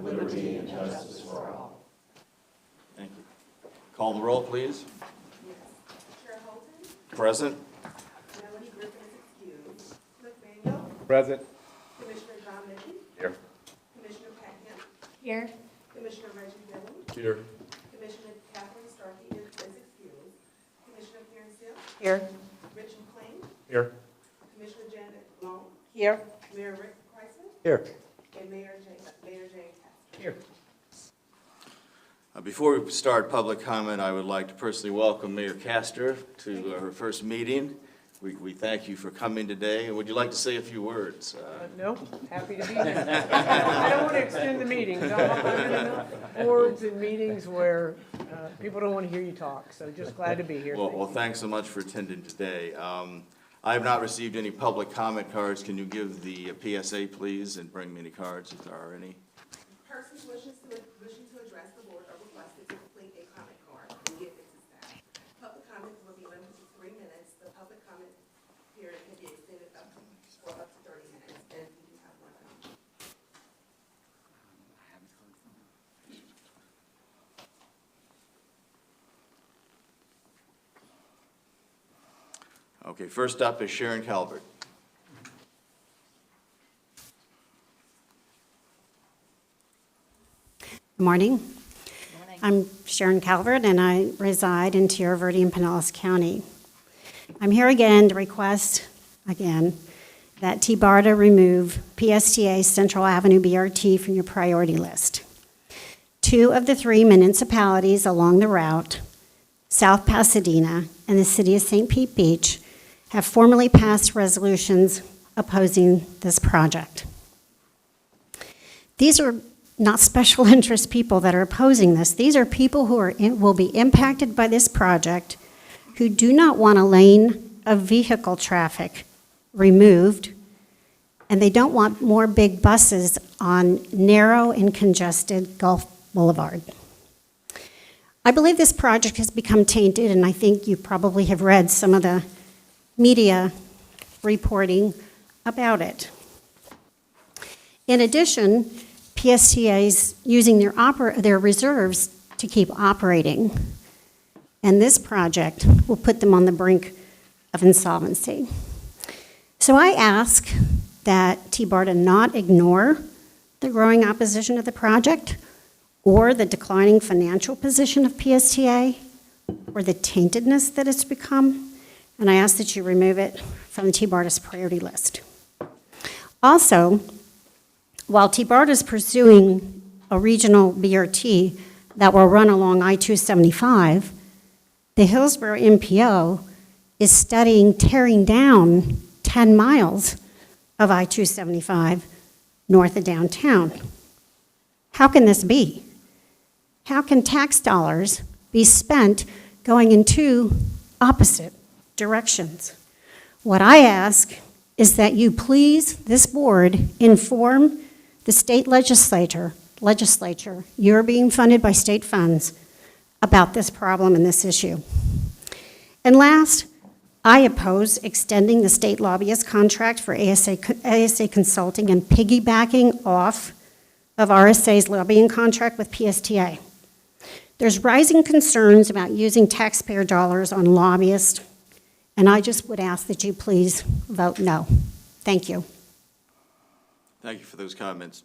liberty and justice for all. Thank you. Call the roll, please. Yes. Chair Holton? Present. Melanie Griffin is excused. Cliff Manuel? Present. Commissioner John Mickey? Here. Commissioner Pat Kemp? Here. Commissioner Reggie Dillon? Here. Commissioner Kathleen Starkey is excused. Commissioner Karen Sims? Here. Rich McLean? Here. Commissioner Janet Long? Here. Mayor Rick Kreisman? Here. And Mayor Jane Castor? Here. Before we start public comment, I would like to personally welcome Mayor Castor to her first meeting. We thank you for coming today. Would you like to say a few words? No, happy to be here. I don't want to extend the meetings. I'm in enough boards and meetings where people don't want to hear you talk, so just glad to be here. Well, thanks so much for attending today. I have not received any public comment cards. Can you give the PSA, please, and bring me any cards if there are any? Persons wishing to address the board are requested to complete a comment card and give it to staff. Public comment will be limited to 3 minutes. The public comment period can be extended up to 30 minutes, and we do have one comment. Okay, first up is Sharon Calvert. Good morning. I'm Sharon Calvert, and I reside in Tierra Verde and Pinellas County. I'm here again to request, that TBARTA remove PSTA Central Avenue BRT from your priority list. 2 of the 3 municipalities along the route, South Pasadena and the city of St. Pete Beach, have formally passed resolutions opposing this project. These are not special interest people that are opposing this. These are people who will be impacted by this project, who do not want a lane of vehicle traffic removed, and they don't want more big buses on narrow and congested Gulf Boulevard. I believe this project has become tainted, and I think you probably have read some of the media reporting about it. In addition, PSTA is using their reserves to keep operating, and this project will put them on the brink of insolvency. So I ask that TBARTA not ignore the growing opposition of the project or the declining financial position of PSTA or the taintedness that it's become, and I ask that you remove it from the TBARTA's priority list. Also, while TBARTA is pursuing a regional BRT that will run along I-275, the Hillsborough MPO is studying tearing down 10 miles of I-275 north of downtown. How can this be? How can tax dollars be spent going in 2 opposite directions? What I ask is that you please, this board, inform the state legislature, you're being funded by state funds, about this problem and this issue. And last, I oppose extending the state lobbyist contract for ASA Consulting and piggybacking off of RSA's lobbying contract with PSTA. There's rising concerns about using taxpayer dollars on lobbyists, and I just would ask that you please vote no. Thank you. Thank you for those comments.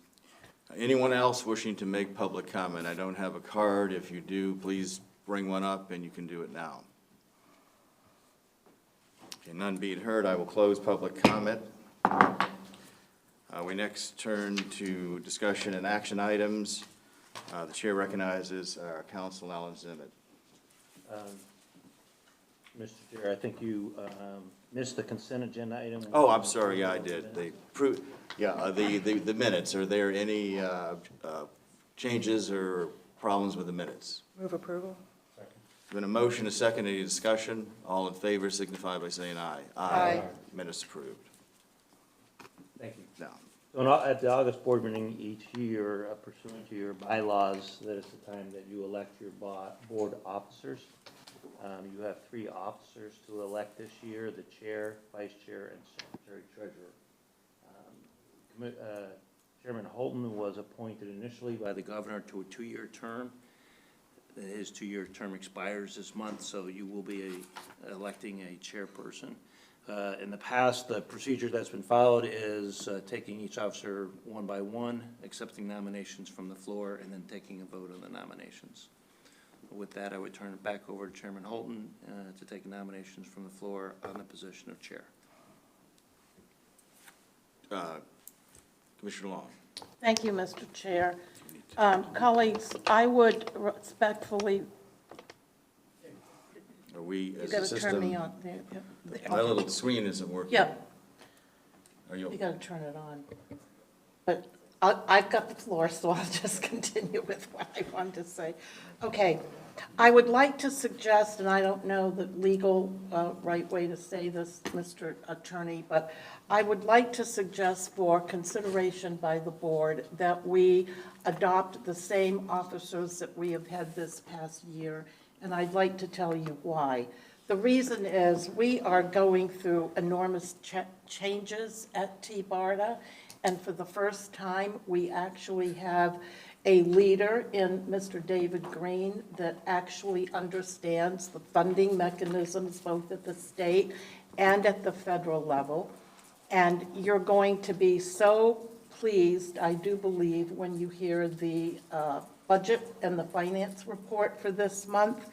Anyone else wishing to make public comment? I don't have a card. If you do, please bring one up, and you can do it now. Okay, none being heard, I will close public comment. We next turn to discussion and action items. The chair recognizes Council Alan Zimmett. Mr. Chair, I think you missed the consent agenda item. Oh, I'm sorry, yeah, I did. The minutes, are there any changes or problems with the minutes? Move approval? Been a motion, a second, any discussion? All in favor signify by saying aye. Aye. Minutes approved. Thank you. Now, So at the August board meeting each year, pursuant to your bylaws, that is the time that you elect your board officers. You have 3 officers to elect this year: the chair, vice chair, and secretary treasurer. Chairman Holton was appointed initially by the governor to a 2-year term. His 2-year term expires this month, so you will be electing a chairperson. In the past, the procedure that's been followed is taking each officer one by one, accepting nominations from the floor, and then taking a vote on the nominations. With that, I would turn it back over to Chairman Holton to take nominations from the floor on the position of chair. Commissioner Long. Thank you, Mr. Chair. Colleagues, I would respectfully, Are we, you as a got to turn me system, on. There. my little screen isn't working. Yeah, Are you you, got to turn it on. But I've got the floor, so I'll just continue with what I wanted to say. Okay, I would like to suggest, and I don't know the legal right way to say this, Mr. Attorney, but I would like to suggest for consideration by the board that we adopt the same officers that we have had this past year, and I'd like to tell you why. The reason is we are going through enormous changes at TBARTA, and for the first time, we actually have a leader in Mr. David Green that actually understands the funding mechanisms both at the state and at the federal level. And you're going to be so pleased, I do believe, when you hear the budget and the finance report for this month.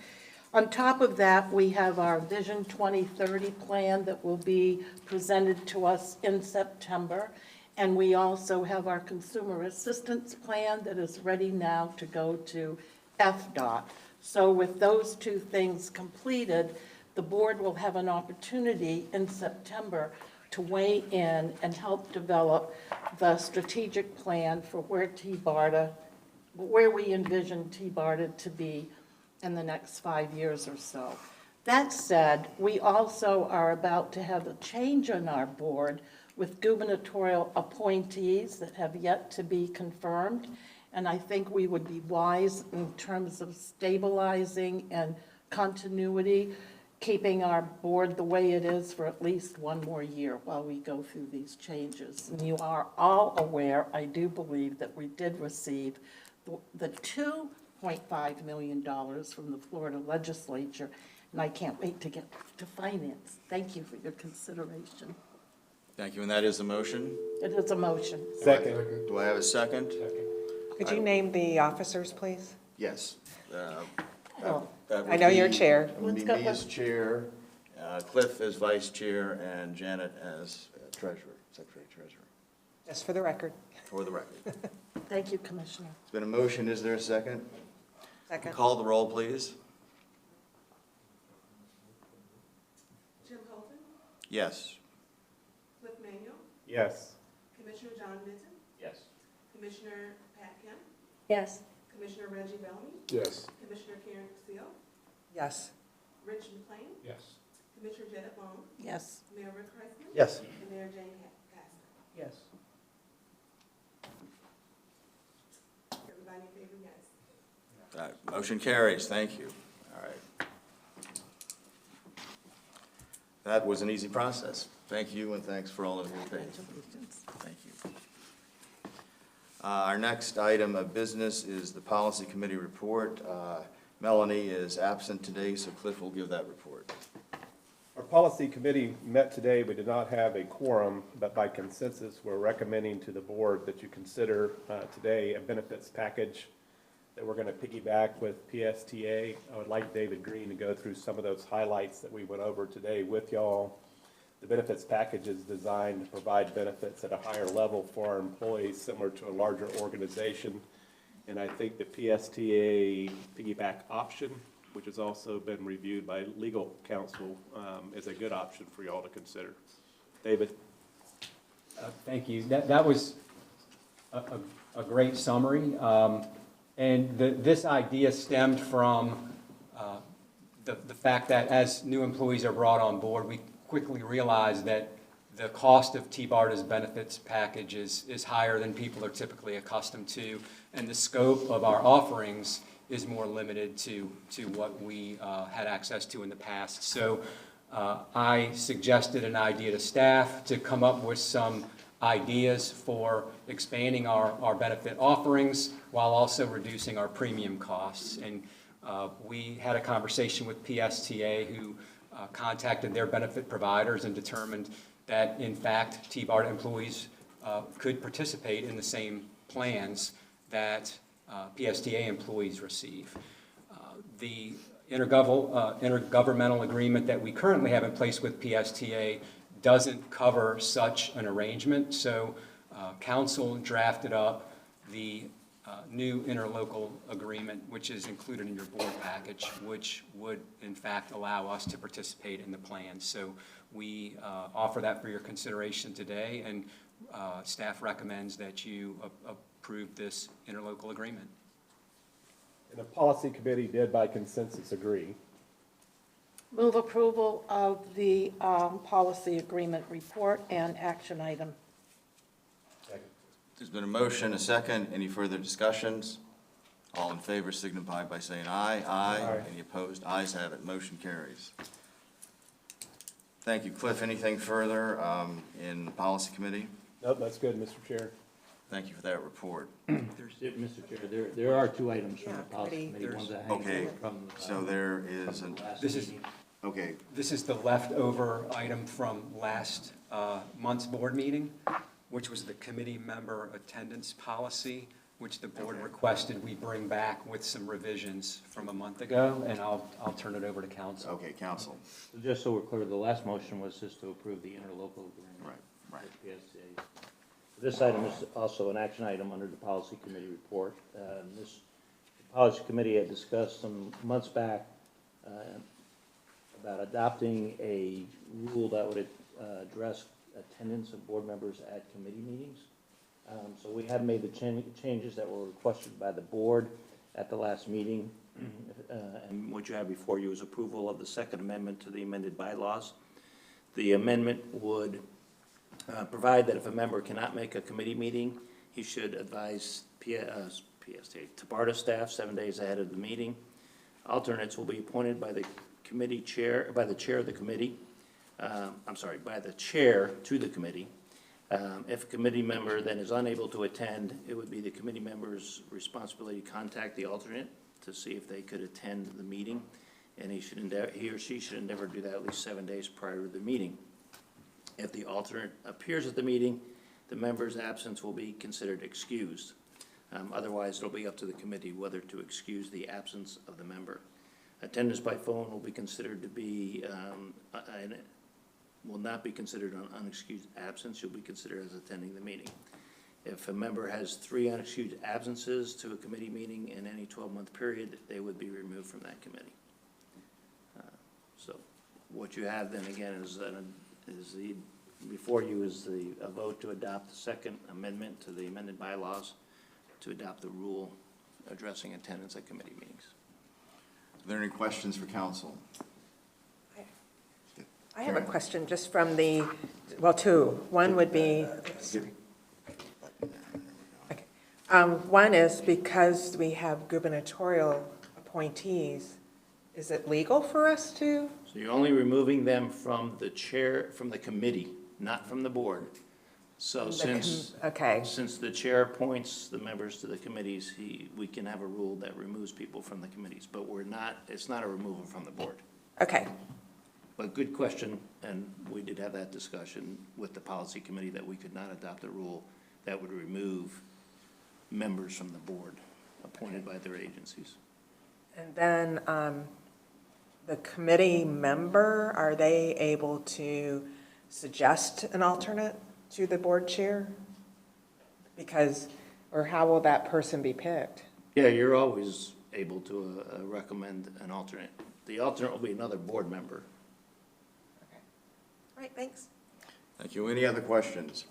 On top of that, we have our Vision 2030 plan that will be presented to us in September. And we also have our consumer assistance plan that is ready now to go to FDOT. So with those two things completed, the board will have an opportunity in September to weigh in and help develop the strategic plan for where we envision TBARTA to be in the next 5 years or so. That said, we also are about to have a change on our board with gubernatorial appointees that have yet to be confirmed. And I think we would be wise in terms of stabilizing and continuity, keeping our board the way it is for at least 1 more year while we go through these changes. And you are all aware, I do believe, that we did receive the $2.5 million from the Florida legislature, and I can't wait to get to finance. Thank you for your consideration. thank you, and that is a motion? It is a motion. Second. Do I have a second? Could you name the officers, please? Yes. Oh, That I would know you're be- chair. That would be Let's me go as chair, Cliff as vice chair, and Janet as treasurer, secretary treasurer, Just for the record. for the record. Thank you, Commissioner. It's been a motion, is there a second? Second. Call the roll, please. Jim Holton, Yes. Cliff Manuel, Yes. Commissioner John Minton, Yes. Commissioner Pat Kemp, Yes. Commissioner Reggie Bellamy, Yes. Commissioner Karen Castillo, Yes. Rich McLean, Yes. Commissioner Janet Long, Yes. Mayor Rick Kreisman, Yes. and Mayor Jane Castor. Yes. Everybody in favor, yes. Motion carries, thank you. All right. That was an easy process. Thank you, and thanks for all of your patience. Congratulations. Thank you. Our next item of business is the Policy Committee report. Melanie is absent today, so Cliff will give that report. Our policy committee met today. We did not have a quorum, but by consensus, we're recommending to the board that you consider today a benefits package that we're going to piggyback with PSTA. I would like David Green to go through some of those highlights that we went over today with y'all. The benefits package is designed to provide benefits at a higher level for our employees, similar to a larger organization. And I think the PSTA piggyback option, which has also been reviewed by legal counsel, is a good option for y'all to consider. David? Thank you. That was a great summary. And this idea stemmed from the fact that as new employees are brought on board, we quickly realized that the cost of TBARTA's benefits package is higher than people are typically accustomed to, and the scope of our offerings is more limited to what we had access to in the past. So I suggested an idea to staff to come up with some ideas for expanding our benefit offerings while also reducing our premium costs. And we had a conversation with PSTA, who contacted their benefit providers and determined that, in fact, TBARTA employees could participate in the same plans that PSTA employees receive. The intergovernmental agreement that we currently have in place with PSTA doesn't cover such an arrangement, so council drafted up the new interlocal agreement, which is included in your board package, which would in fact allow us to participate in the plan. So we offer that for your consideration today, and staff recommends that you approve this interlocal agreement. And the policy committee did by consensus agree. Move approval of the policy agreement report and action item. There's been a motion, a second. Any further discussions? All in favor signify by saying aye. Aye. Any opposed? Ayes have it. Motion carries. Thank you. Cliff, anything further in the policy committee? Nope, that's good, Mr. Chair. Thank you for that report. Mr. Chair, there are two items from the Yeah, policy committee. committee, ones that hang Okay, from. so there is from an, the last This is- meeting. okay, This is the leftover item from last month's board meeting, which was the committee member attendance policy, which the board requested we bring back with some revisions from a month ago, and I'll turn it over to council. okay, council. So just so we're clear, the last motion was just to approve the interlocal agreement. Right. with PSTA. This item is also an action item under the policy committee report. This policy committee had discussed some months back about adopting a rule that would address attendance of board members at committee meetings. So we have made the changes that were requested by the board at the last meeting. And what you have before you is approval of the second amendment to the amended bylaws. The amendment would provide that if a member cannot make a committee meeting, he should advise PSTA, TBARTA staff 7 days ahead of the meeting. Alternates will be appointed by the committee chair, by the chair of the committee. By the chair to the committee. If a committee member then is unable to attend, it would be the committee member's responsibility to contact the alternate to see if they could attend the meeting. And he or she should endeavor to do that at least 7 days prior to the meeting. If the alternate appears at the meeting, the member's absence will be considered excused. Otherwise, it'll be up to the committee whether to excuse the absence of the member. Attendance by phone will be considered to be, will not be considered an unexcused absence. You'll be considered as attending the meeting. If a member has 3 unexcused absences to a committee meeting in any 12-month period, they would be removed from that committee. So what you have then again is before you is a vote to adopt the second amendment to the amended bylaws to adopt the rule addressing attendance at committee meetings. Are there any questions for council? I have a question just from well, two. One would be, one is because we have gubernatorial appointees, is it legal for us to? So you're only removing them from the chair, from the committee, not from the board. So since the chair appoints the members to the committees, we can have a rule that removes people from the committees, but it's not a removal from the board. Okay, But good question, and we did have that discussion with the policy committee that we could not adopt a rule that would remove members from the board appointed by their agencies. and then the committee member, are they able to suggest an alternate to the board chair? Or how will that person be picked? Yeah, you're always able to recommend an alternate. The alternate will be another board member. All right, thanks. Thank you. Any other questions?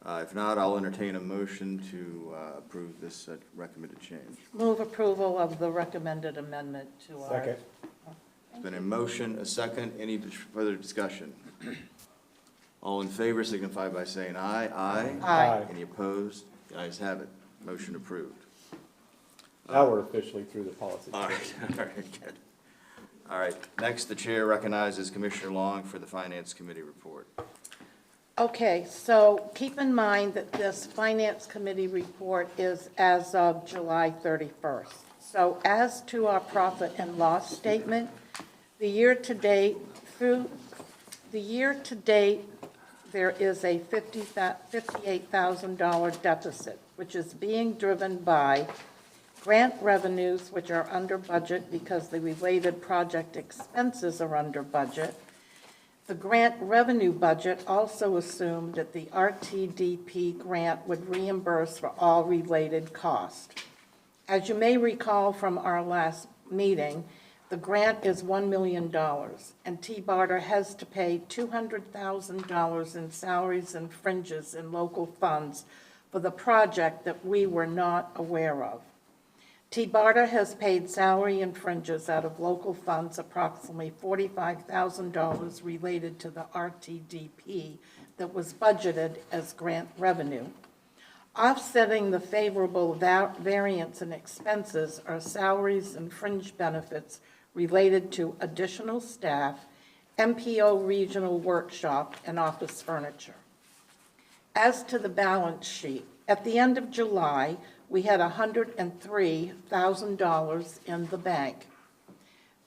If not, I'll entertain a motion to approve this recommended change. Move approval of the recommended amendment to our. Second. It's been a motion, a second. Any further discussion? All in favor signify by saying aye. Aye. Aye. Any opposed? The ayes have it. Motion approved. Now we're officially through the policy. All right, all right, good. All right, next, the chair recognizes Commissioner Long for the Finance Committee report. Okay, so keep in mind that this Finance Committee report is as of July 31st. So as to our profit and loss statement, the year-to-date, there is a $58,000 deficit, which is being driven by grant revenues, which are under budget because the related project expenses are under budget. The grant revenue budget also assumed that the RTDP grant would reimburse for all related costs. As you may recall from our last meeting, the grant is $1 million, and TBARTA has to pay $200,000 in salaries and fringes in local funds for the project that we were not aware of. TBARTA has paid salary and fringes out of local funds approximately $45,000 related to the RTDP that was budgeted as grant revenue. Offsetting the favorable variance in expenses are salaries and fringe benefits related to additional staff, MPO regional workshop, and office furniture. As to the balance sheet, at the end of July, we had $103,000 in the bank.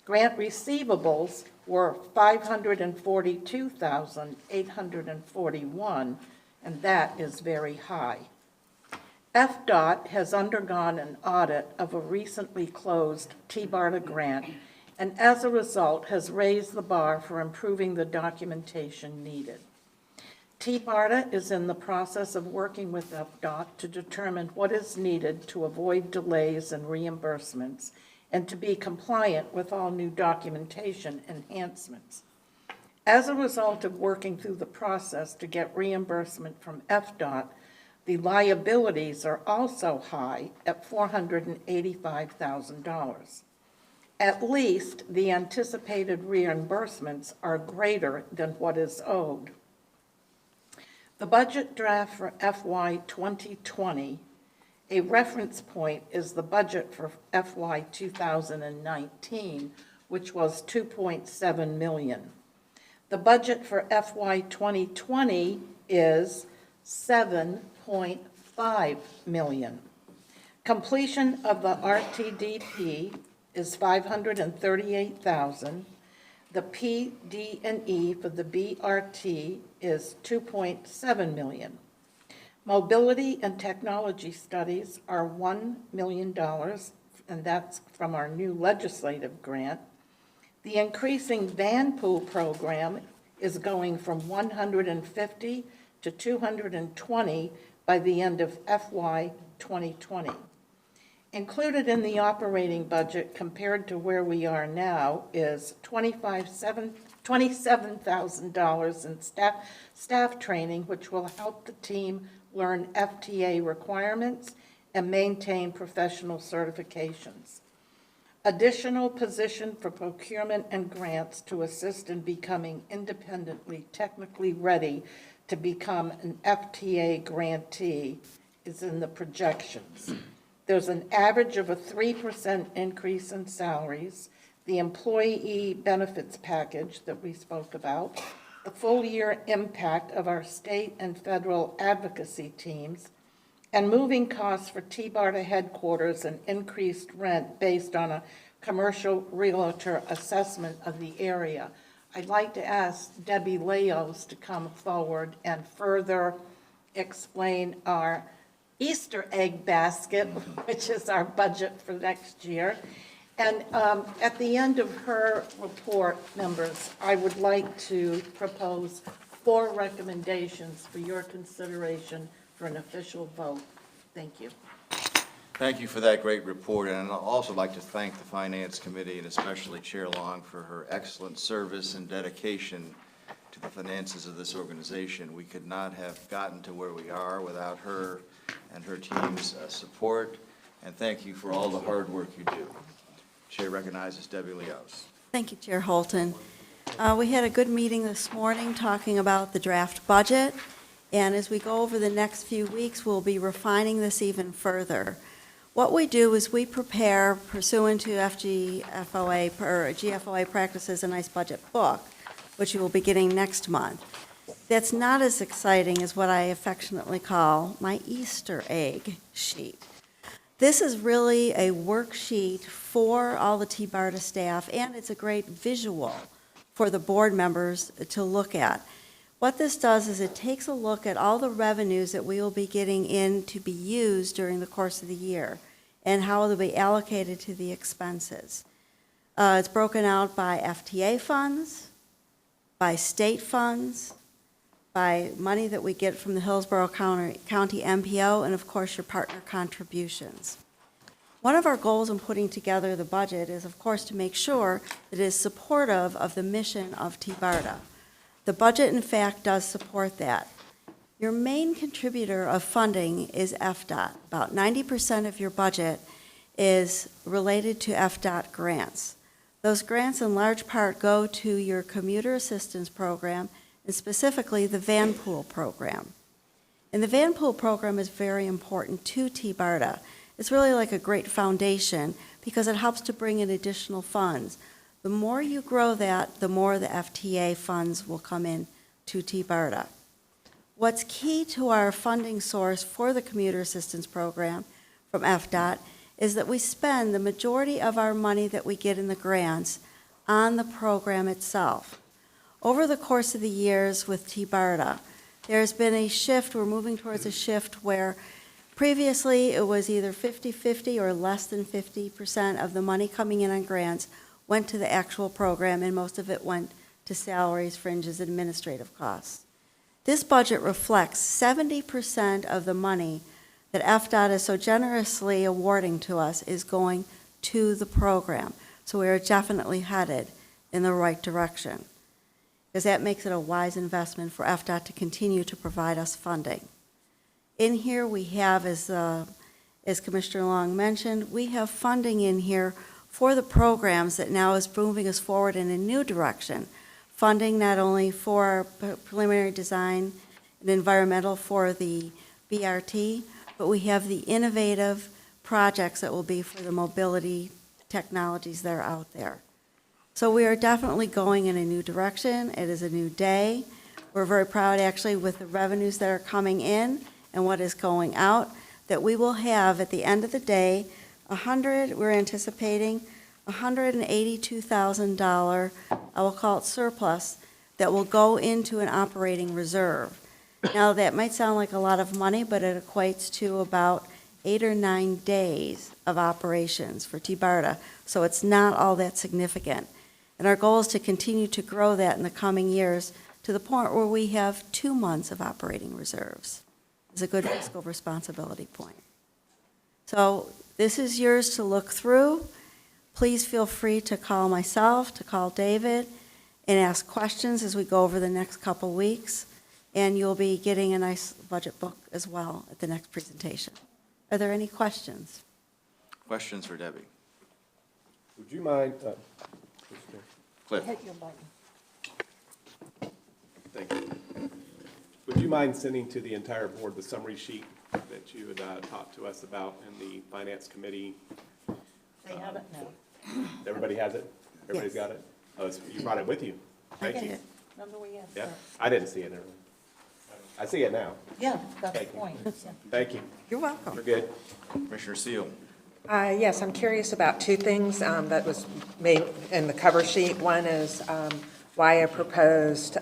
Grant receivables were $542,841, and that is very high. FDOT has undergone an audit of a recently closed TBARTA grant, and as a result has raised the bar for improving the documentation needed. TBARTA is in the process of working with FDOT to determine what is needed to avoid delays and reimbursements and to be compliant with all new documentation enhancements. As a result of working through the process to get reimbursement from FDOT, the liabilities are also high at $485,000. At least the anticipated reimbursements are greater than what is owed. The budget draft for FY 2020, a reference point is the budget for FY 2019, which was $2.7 million. The budget for FY 2020 is $7.5 million. Completion of the RTDP is $538,000. The PD&E for the BRT is $2.7 million. Mobility and technology studies are $1 million, and that's from our new legislative grant. The increasing van pool program is going from 150 to 220 by the end of FY 2020. Included in the operating budget compared to where we are now is $27,000 in staff training, which will help the team learn FTA requirements and maintain professional certifications. Additional position for procurement and grants to assist in becoming independently technically ready to become an FTA grantee is in the projections. There's an average of a 3% increase in salaries, the employee benefits package that we spoke about, the full year impact of our state and federal advocacy teams, and moving costs for TBARTA headquarters and increased rent based on a commercial realtor assessment of the area. I'd like to ask Debbie Leos to come forward and further explain our Easter egg basket, which is our budget for next year. And at the end of her report, members, I would like to propose 4 recommendations for your consideration for an official vote. Thank you. Thank you for that great report, and I'd also like to thank the Finance Committee and especially Chair Long for her excellent service and dedication to the finances of this organization. We could not have gotten to where we are without her and her team's support, and thank you for all the hard work you do. Chair recognizes Debbie Leos. Thank you, Chair Holton. We had a good meeting this morning talking about the draft budget, and as we go over the next few weeks, we'll be refining this even further. What we do is we prepare, pursuant to GFOA practices, a nice budget book, which you will be getting next month. that's not as exciting as what I affectionately call my Easter egg sheet. This is really a worksheet for all the TBARTA staff, and it's a great visual for the board members to look at. What this does is it takes a look at all the revenues that we will be getting in to be used during the course of the year and how they'll be allocated to the expenses. It's broken out by FTA funds, by state funds, by money that we get from the Hillsborough County MPO, and of course your partner contributions. One of our goals in putting together the budget is, of course, to make sure that it is supportive of the mission of TBARTA. The budget, in fact, does support that. Your main contributor of funding is FDOT. About 90% of your budget is related to FDOT grants. Those grants in large part go to your commuter assistance program, and specifically the van pool program. And the van pool program is very important to TBARTA. It's really like a great foundation because it helps to bring in additional funds. The more you grow that, the more the FTA funds will come in to TBARTA. What's key to our funding source for the commuter assistance program from FDOT is that we spend the majority of our money that we get in the grants on the program itself. Over the course of the years with TBARTA, there's been a shift, we're moving towards a shift where previously it was either 50-50 or less than 50% of the money coming in on grants went to the actual program, and most of it went to salaries, fringes, and administrative costs. This budget reflects 70% of the money that FDOT is so generously awarding to us is going to the program. So we are definitely headed in the right direction, because that makes it a wise investment for FDOT to continue to provide us funding. In here we have, as Commissioner Long mentioned, we have funding in here for the programs that now is moving us forward in a new direction. Funding not only for our preliminary design and environmental for the BRT, but we have the innovative projects that will be for the mobility technologies that are out there. So we are definitely going in a new direction. It is a new day. We're very proud, actually, with the revenues that are coming in and what is going out, that we will have, at the end of the day, we're anticipating $182,000, I will call it surplus, that will go into an operating reserve. Now, that might sound like a lot of money, but it equates to about 8 or 9 days of operations for TBARTA, so it's not all that significant. And our goal is to continue to grow that in the coming years to the point where we have 2 months of operating reserves. It's a good fiscal responsibility point. So this is yours to look through. Please feel free to call myself, to call David, and ask questions as we go over the next couple weeks. And you'll be getting a nice budget book as well at the next presentation. Are there any questions? Questions for Debbie? Would you mind, Cliff? Hit your button. thank you. Would you mind sending to the entire board the summary sheet that you had talked to us about in the finance committee? They have it now. Everybody has it? Everybody's Yes. got it? Oh, you brought it with you? Thank you. Remember we asked Yeah, that? I didn't see it earlier. I see it now. Yeah, that's the Thank you. point. Thank you. You're welcome. We're good. Commissioner Seal? Yes, I'm curious about two things that was made in the cover sheet. One is why I proposed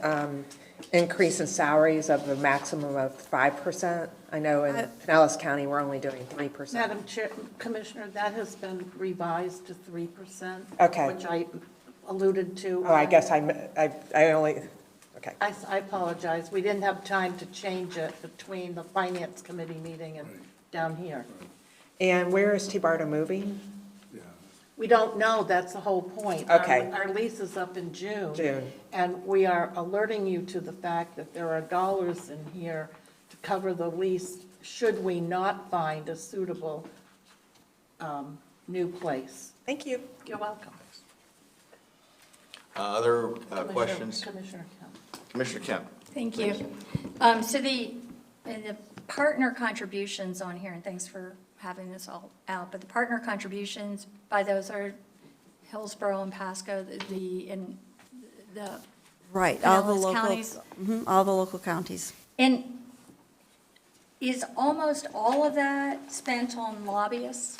increase in salaries of a maximum of 5%. I know in Pinellas County, we're only doing 3%. Madam Chair, Commissioner, that has been revised to 3%. Okay. Which I alluded to. Oh, I guess I only, okay. I apologize. We didn't have time to change it between the finance committee meeting and down here. And where is TBARTA moving? We don't know, that's the whole point. Okay. Our lease is up in June. June. And we are alerting you to the fact that there are dollars in here to cover the lease should we not find a suitable new place. Thank you. You're welcome. Other questions? Commissioner Kemp. Commissioner Kemp? Thank you. So the partner contributions on here, and thanks for having this all out, but the partner contributions by those are Hillsborough and Pasco, the Right, all the Pinellas local, counties. all the local counties. And is almost all of that spent on lobbyists?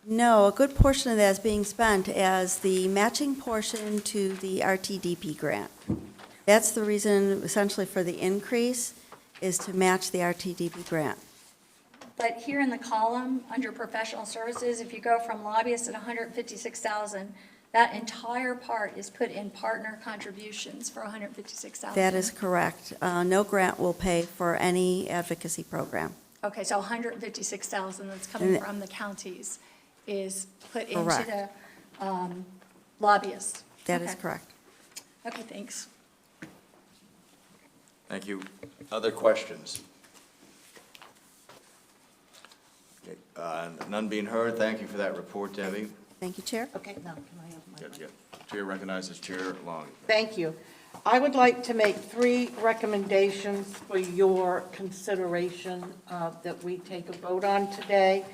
No, a good portion of that is being spent as the matching portion to the RTDP grant. That's the reason essentially for the increase, is to match the RTDP grant. But here in the column, under professional services, if you go from lobbyists at 156,000, that entire part is put in partner contributions for 156,000. That is correct. No grant will pay for any advocacy program. Okay, so 156,000 that's coming And- from the counties is put into Correct. the lobbyists. That is Okay. correct. Okay, thanks. Thank you. Other questions? Okay, none being heard, thank you for that report, Debbie. Thank you, Chair. Okay, now can I have my? Yep, yep. Chair recognizes Chair Long. Thank you. I would like to make 3 recommendations for your consideration that we take a vote on today.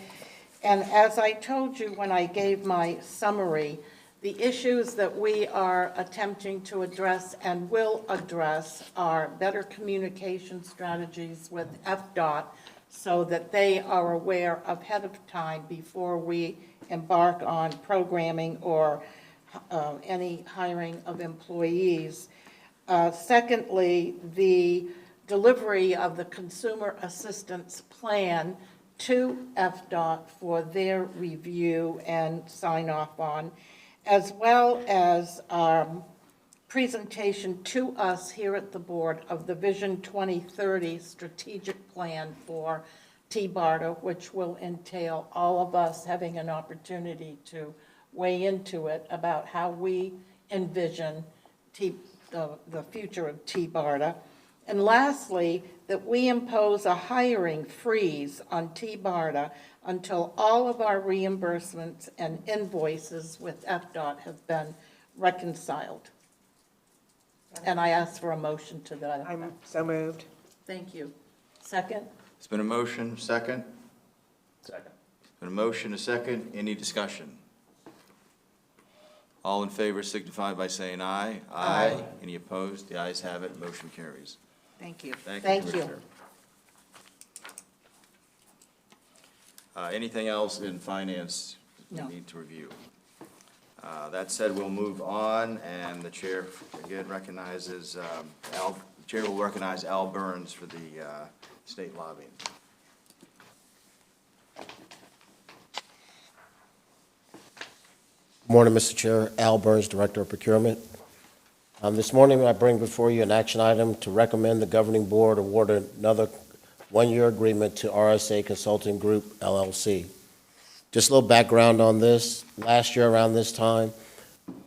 And as I told you when I gave my summary, the issues that we are attempting to address and will address are better communication strategies with FDOT so that they are aware ahead of time before we embark on programming or any hiring of employees. Secondly, the delivery of the Consumer Assistance Plan to FDOT for their review and sign off on, as well as presentation to us here at the board of the Vision 2030 strategic plan for TBARTA, which will entail all of us having an opportunity to weigh into it about how we envision the future of TBARTA. And lastly, that we impose a hiring freeze on TBARTA until all of our reimbursements and invoices with FDOT have been reconciled. And I ask for a motion to that effect. I'm so moved. Thank you. Second? It's been a motion, second? Second. It's been a motion, a second. Any discussion? All in favor signify by saying aye. Aye. Any opposed? The ayes have it, motion carries. Thank you. Thank you, Commissioner. Anything else in finance we No. need to review? That said, we'll move on, and the chair again recognizes, the chair will recognize Al Burns for the state lobbying. Good morning, Mr. Chair. Al Burns, Director of Procurement. This morning, I bring before you an action item to recommend the governing board award another one-year agreement to RSA Consulting Group, LLC. Just a little background on this. Last year around this time,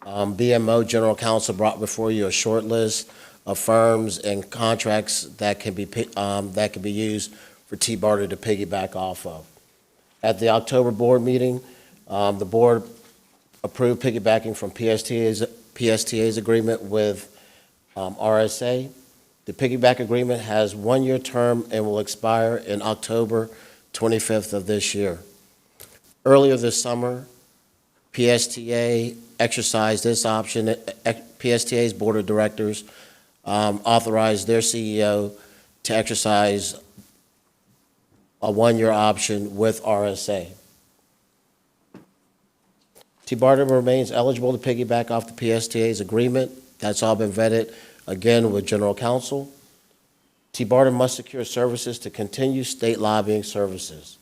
BMO General Counsel brought before you a short list of firms and contracts that can be used for TBARTA to piggyback off of. At the October board meeting, the board approved piggybacking from PSTA's agreement with RSA. The piggyback agreement has one-year term and will expire in October 25th of this year. Earlier this summer, PSTA exercised this option. PSTA's board of directors authorized their CEO to exercise a one-year option with RSA. TBARTA remains eligible to piggyback off the PSTA's agreement. That's all been vetted, again, with General Counsel. TBARTA must secure services to continue state lobbying services.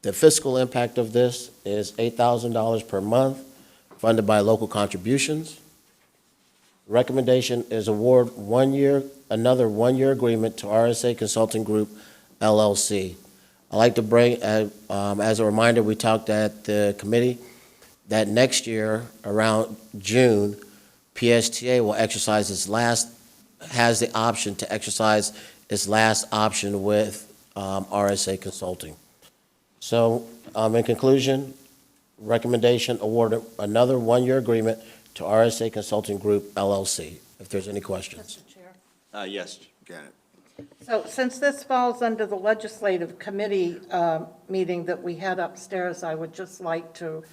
The fiscal impact of this is $8,000 per month, funded by local contributions. The recommendation is award another one-year agreement to RSA Consulting Group, LLC. I'd like to bring, as a reminder, we talked at the committee that next year, around June, PSTA will exercise has the option to exercise its last option with RSA Consulting. So, in conclusion, recommendation, award another one-year agreement to RSA Consulting Group, LLC, if there's any questions. Mr. Chair. Yes, Janet. So since this falls under the legislative committee meeting that we had upstairs, I would just like to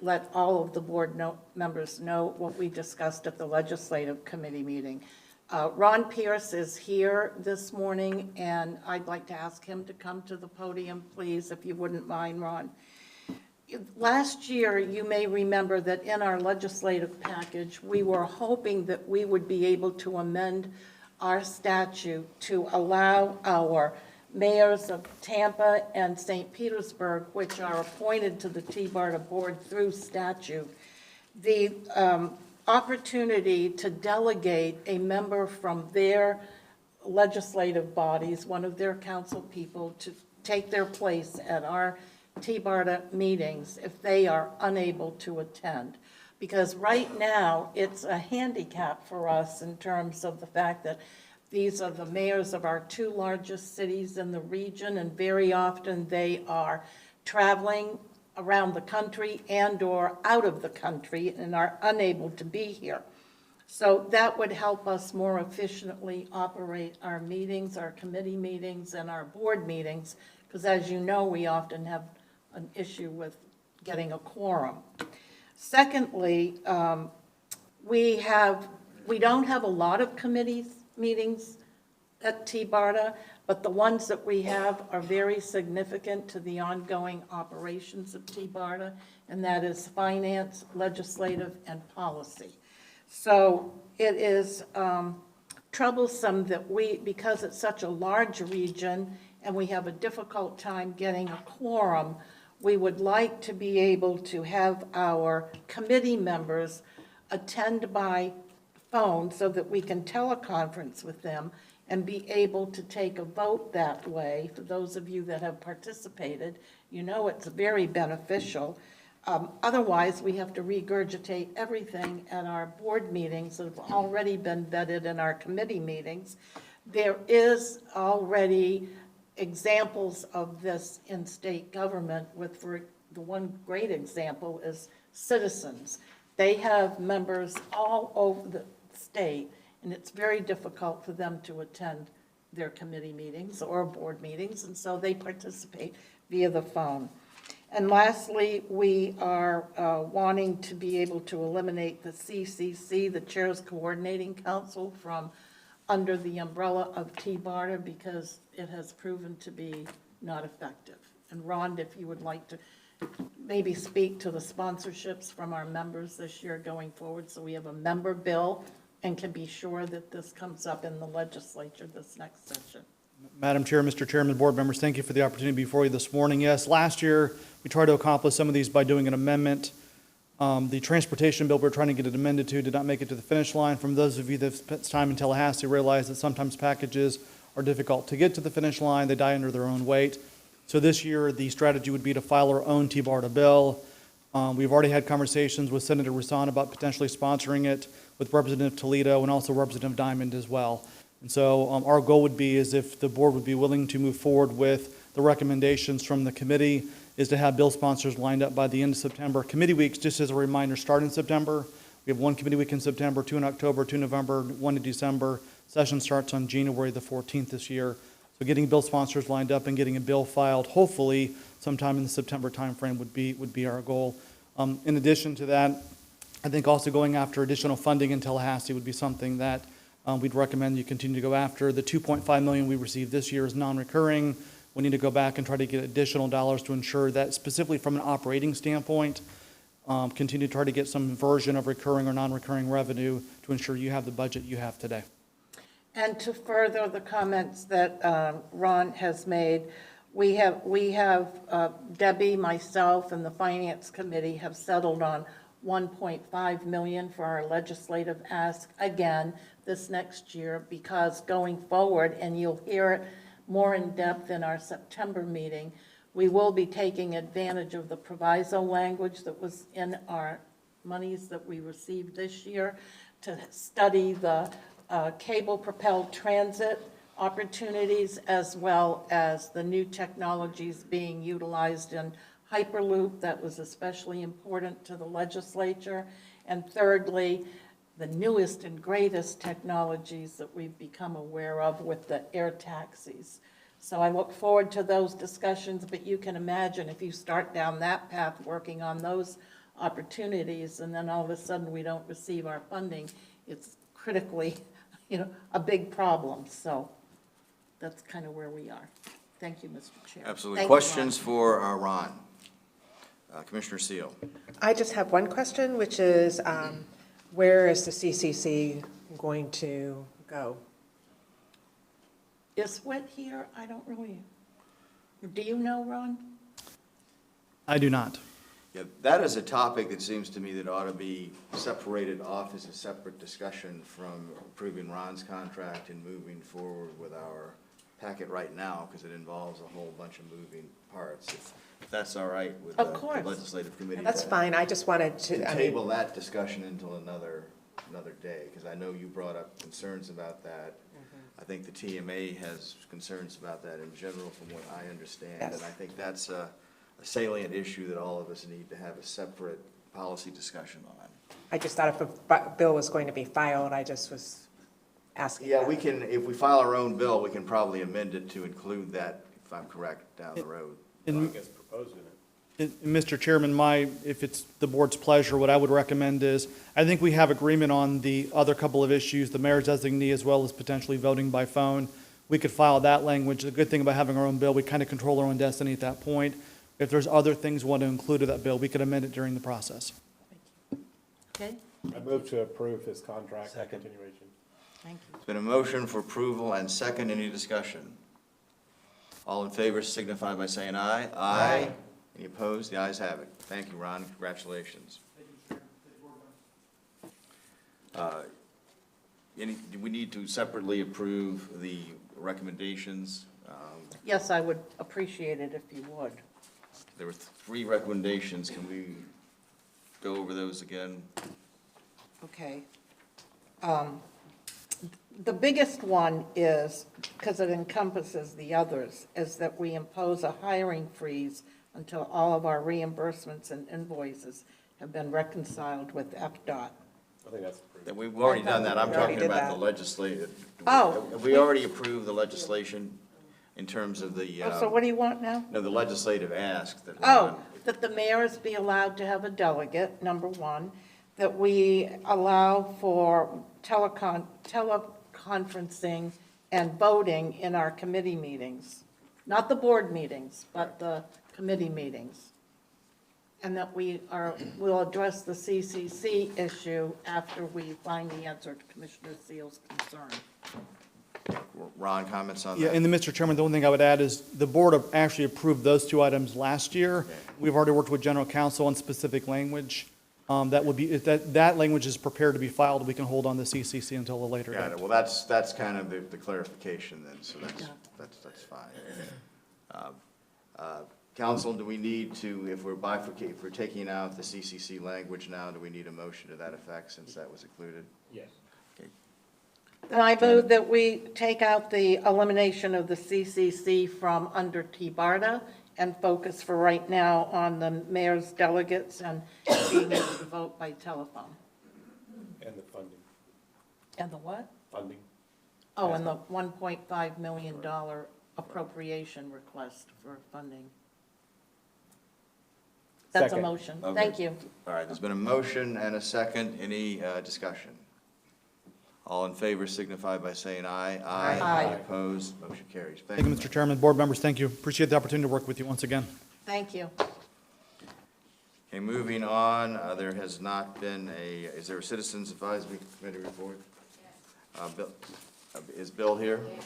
let all of the board members know what we discussed at the legislative committee meeting. Ron Pierce is here this morning, and I'd like to ask him to come to the podium, please, if you wouldn't mind, Ron. Last year, you may remember that in our legislative package, we were hoping that we would be able to amend our statute to allow our mayors of Tampa and St. Petersburg, which are appointed to the TBARTA board through statute, the opportunity to delegate a member from their legislative bodies, one of their council people, to take their place at our TBARTA meetings if they are unable to attend. Because right now, it's a handicap for us in terms of the fact that these are the mayors of our two largest cities in the region, and very often they are traveling around the country and/or out of the country and are unable to be here. So that would help us more efficiently operate our meetings, our committee meetings, and our board meetings, because as you know, we often have an issue with getting a quorum. Secondly, we don't have a lot of committees meetings at TBARTA, but the ones that we have are very significant to the ongoing operations of TBARTA, and that is finance, legislative, and policy. So it is troublesome that because it's such a large region and we have a difficult time getting a quorum, we would like to be able to have our committee members attend by phone so that we can teleconference with them and be able to take a vote that way. For those of you that have participated, you know it's very beneficial. Otherwise, we have to regurgitate everything at our board meetings that have already been vetted in our committee meetings. There is already examples of this in state government for the one great example is Citizens. They have members all over the state, and it's very difficult for them to attend their committee meetings or board meetings, and so they participate via the phone. And lastly, we are wanting to be able to eliminate the CCC, the Chairs Coordinating Council, from under the umbrella of TBARTA because it has proven to be not effective. And Ron, if you would like to maybe speak to the sponsorships from our members this year going forward, so we have a member bill and can be sure that this comes up in the legislature this next session. Madam Chair, Mr. Chairman, board members, thank you for the opportunity before you this morning. Yes, last year we tried to accomplish some of these by doing an amendment. The transportation bill we're trying to get it amended to did not make it to the finish line. From those of you that have spent time in Tallahassee realize that sometimes packages are difficult to get to the finish line. They die under their own weight. So this year the strategy would be to file our own TBARTA bill. We've already had conversations with Senator Rasan about potentially sponsoring it, with Representative Toledo and also Representative Diamond as well. And so our goal would be is if the board would be willing to move forward with the recommendations from the committee is to have bill sponsors lined up by the end of September. Committee weeks, just as a reminder, start in September. We have one committee week in September, 2 in October, 2 in November, 1 in December. Session starts on January the 14th this year. So getting bill sponsors lined up and getting a bill filed, hopefully sometime in the September timeframe would be our goal. In addition to that, I think also going after additional funding in Tallahassee would be something that we'd recommend you continue to go after. The $2.5 million we received this year is non-recurring. We need to go back and try to get additional dollars to ensure that, specifically from an operating standpoint, continue to try to get some version of recurring or non-recurring revenue to ensure you have the budget you have today. And to further the comments that Ron has made, we have Debbie, myself, and the Finance Committee have settled on $1.5 million for our legislative ask again this next year, because going forward, and you'll hear it more in depth in our September meeting, we will be taking advantage of the proviso language that was in our monies that we received this year to study the cable-propelled transit opportunities, as well as the new technologies being utilized in Hyperloop. That was especially important to the legislature. And thirdly, the newest and greatest technologies that we've become aware of with the air taxis. So I look forward to those discussions, but you can imagine if you start down that path working on those opportunities, and then all of a sudden we don't receive our funding, it's critically, a big problem. So that's kind of where we are. Thank you, Mr. Chair. Absolutely. Thank you, Ron. Questions for Ron? Commissioner Seal. I just have one question, which is, where is the CCC going to go? Is Whit here? I don't really, do you know, Ron? I do not. Yeah, that is a topic that seems to me that ought to be separated off as a separate discussion from approving Ron's contract and moving forward with our packet right now, because it involves a whole bunch of moving parts. If that's all right with Of the course. legislative committee. That's fine, I just wanted to, I mean, Table that discussion until another day, because I know you brought up concerns about that. I think the TMA has concerns about that in general, from what I understand. Yes. And I think that's a salient issue that all of us need to have a separate policy discussion on. I just thought if a bill was going to be filed, I just was asking. Yeah, that. we can, if we file our own bill, we can probably amend it to include that, if I'm correct, down the road. And It's proposed in it. Mr. Chairman, if it's the board's pleasure, what I would recommend is, I think we have agreement on the other couple of issues, the mayor's designee as well as potentially voting by phone. We could file that language. The good thing about having our own bill, we kind of control our own destiny at that point. If there's other things we want to include in that bill, we could amend it during the process. Okay, I move to approve his contract continuation. thank you. It's been a motion for approval and second. Any discussion? All in favor signify by saying aye. Aye. Any opposed? The ayes have it. Thank you, Ron. Congratulations. Do we need to separately approve the recommendations? Yes, I would appreciate it if you would. There were 3 recommendations. Can we go over those again? Okay. The biggest one is, because it encompasses the others, is that we impose a hiring freeze until all of our reimbursements and invoices have been reconciled with FDOT. I think that's approved. That we've already done that. I'm We already talking did about that. the legislative. Oh. Have we already approved the legislation in terms of the, Oh, so what do you want now? no, the legislative ask that. Oh, that the mayors be allowed to have a delegate, number one, that we allow for teleconferencing and voting in our committee meetings. Not the board meetings, but the committee meetings. And that we'll address the CCC issue after we find the answer to Commissioner Seal's concern. Ron, comments on Yeah, that? and then, Mr. Chairman, the one thing I would add is the board actually approved those 2 items last year. We've already worked with general counsel on specific language. That would be, if that language is prepared to be filed, we can hold on the CCC until a later Got date. it. Well, that's kind of the clarification then, so that's fine. Council, do we need to, if we're taking out the CCC language now, do we need a motion to that effect since that was included? Yes. Then I move that we take out the elimination of the CCC from under TBARTA and focus for right now on the mayor's delegates and being able to vote by telephone. And the funding. And the what? Funding. Oh, and the $1.5 million appropriation request for funding. That's a Second. motion. Okay. Thank you. All right, there's been a motion and a second. Any discussion? All in favor signify by saying aye. Aye. Any opposed? Motion carries. Thank you, Mr. Chairman. Board members, thank you. Appreciate the opportunity to work with you once again. Thank you. Okay, moving on, there has not been is there a Citizens Advisory Committee report? Bill, is Bill here? No, Bill's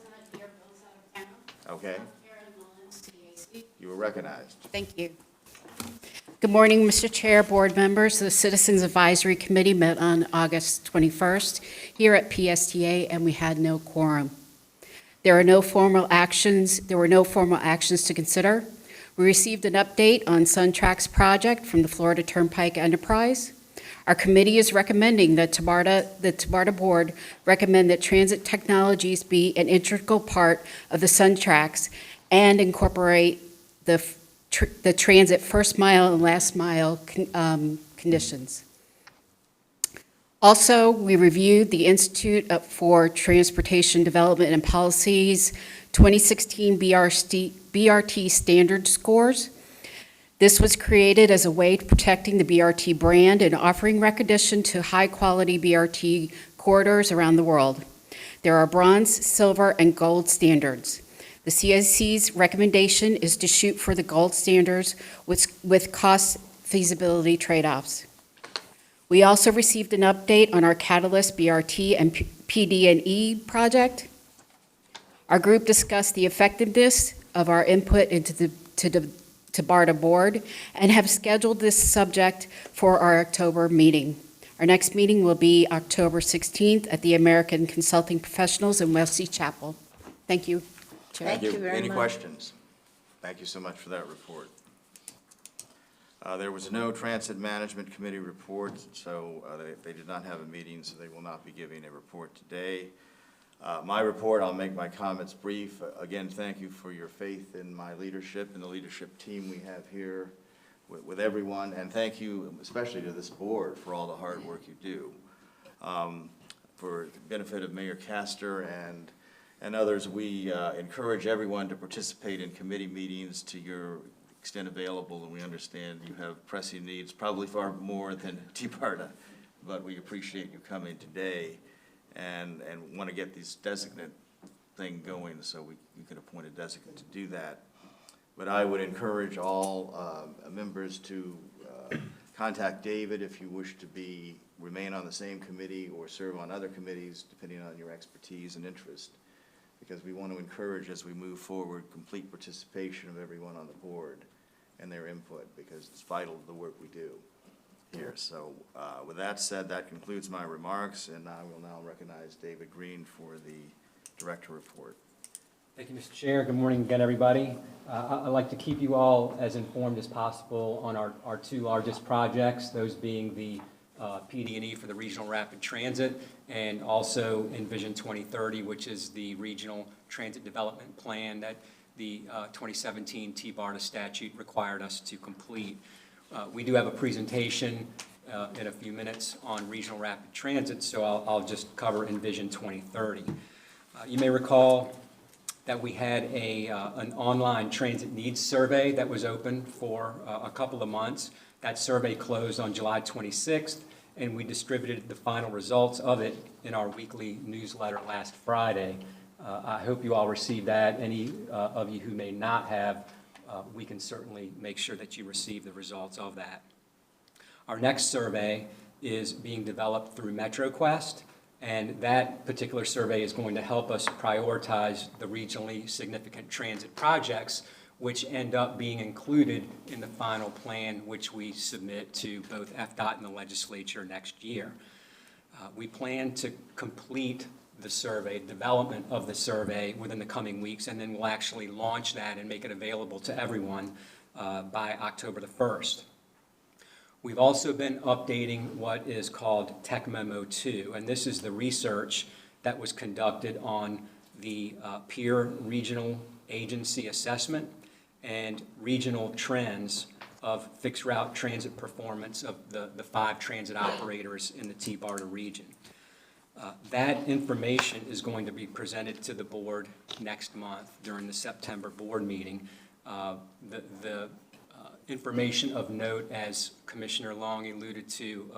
not here, Bill's out of town. Okay, Karen Mullins, CAC. you were recognized. Thank you. Good morning, Mr. Chair, board members. The Citizens Advisory Committee met on August 21st here at PSTA, and we had no quorum. There were no formal actions to consider. We received an update on SunTrack's project from the Florida Turnpike Enterprise. Our committee is recommending that the TBARTA board recommend that transit technologies be an integral part of the SunTracks and incorporate the transit first mile and last mile conditions. Also, we reviewed the Institute for Transportation Development and Policy's 2016 BRT standard scores. This was created as a way to protecting the BRT brand and offering recognition to high-quality BRT corridors around the world. There are bronze, silver, and gold standards. The CIC's recommendation is to shoot for the gold standards with cost feasibility trade-offs. We also received an update on our Catalyst BRT and PD&E project. Our group discussed the effectiveness of our input into the TBARTA board and have scheduled this subject for our October meeting. Our next meeting will be October 16th at the American Consulting Professionals in Wesley Chapel. Thank you, Chair. Thank you very Any much. questions? Thank you so much for that report. There was no Transit Management Committee report, so they did not have a meeting, so they will not be giving a report today. My report, I'll make my comments brief. Again, thank you for your faith in my leadership and the leadership team we have here with everyone, and thank you especially to this board for all the hard work you do. For the benefit of Mayor Castor and others, we encourage everyone to participate in committee meetings to your extent available, and we understand you have pressing needs, probably far more than TBARTA, but we appreciate you coming today and want to get this designate thing going, so you can appoint a designate to do that. But I would encourage all members to contact David if you wish to remain on the same committee or serve on other committees, depending on your expertise and interest, because we want to encourage, as we move forward, complete participation of everyone on the board and their input, because it's vital to the work we do here. So with that said, that concludes my remarks, and I will now recognize David Green for the director report. Thank you, Mr. Chair. Good morning again, everybody. I'd like to keep you all as informed as possible on our two largest projects, those being the PD&E for the Regional Rapid Transit, and also Envision 2030, which is the Regional Transit Development Plan that the 2017 TBARTA statute required us to complete. We do have a presentation in a few minutes on Regional Rapid Transit, so I'll just cover Envision 2030. You may recall that we had an online transit needs survey that was open for a couple of months. That survey closed on July 26th, and we distributed the final results of it in our weekly newsletter last Friday. I hope you all received that. Any of you who may not have, we can certainly make sure that you receive the results of that. Our next survey is being developed through MetroQuest, and that particular survey is going to help us prioritize the regionally significant transit projects, which end up being included in the final plan, which we submit to both FDOT and the legislature next year. We plan to complete the survey, development of the survey within the coming weeks, and then we'll actually launch that and make it available to everyone by October the 1st. We've also been updating what is called Tech Memo 2, and this is the research that was conducted on the peer regional agency assessment and regional trends of fixed route transit performance of the 5 transit operators in the TBARTA region. That information is going to be presented to the board next month during the September board meeting. The information of note, as Commissioner Long alluded to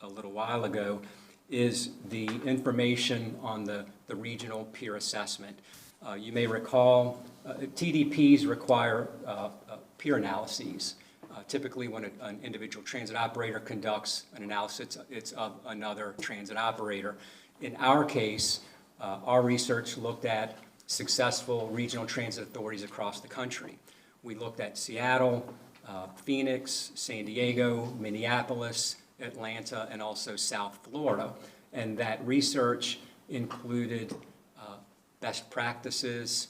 a little while ago, is the information on the regional peer assessment. You may recall TDPs require peer analyses. Typically, when an individual transit operator conducts an analysis, it's of another transit operator. In our case, our research looked at successful regional transit authorities across the country. We looked at Seattle, Phoenix, San Diego, Minneapolis, Atlanta, and also South Florida. And that research included best practices.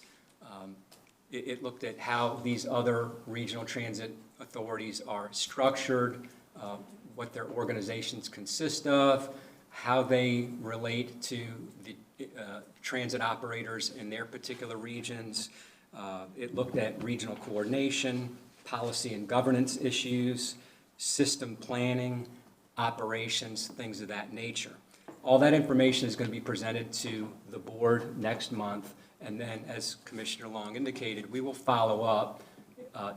It looked at how these other regional transit authorities are structured, what their organizations consist of, how they relate to the transit operators in their particular regions. It looked at regional coordination, policy and governance issues, system planning, operations, things of that nature. All that information is going to be presented to the board next month, and then, as Commissioner Long indicated, we will follow up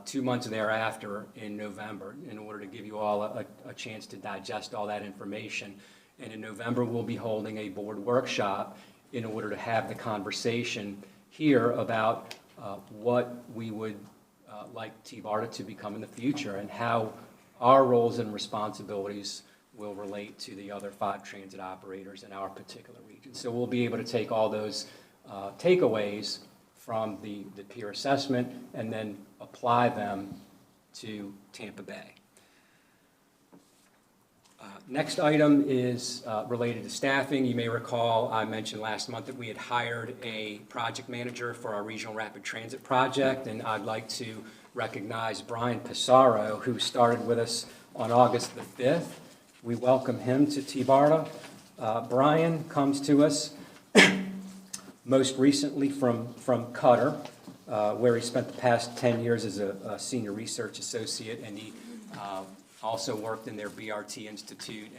2 months thereafter in November in order to give you all a chance to digest all that information. And in November, we'll be holding a board workshop in order to have the conversation here about what we would like TBARTA to become in the future and how our roles and responsibilities will relate to the other 5 transit operators in our particular region. So we'll be able to take all those takeaways from the peer assessment and then apply them to Tampa Bay. Next item is related to staffing. You may recall I mentioned last month that we had hired a project manager for our regional rapid transit project, and I'd like to recognize Brian Pissarro, who started with us on August the 5th. We welcome him to TBARTA. Brian comes to us most recently from Qatar, where he spent the past 10 years as a senior research associate, and he also worked in their BRT Institute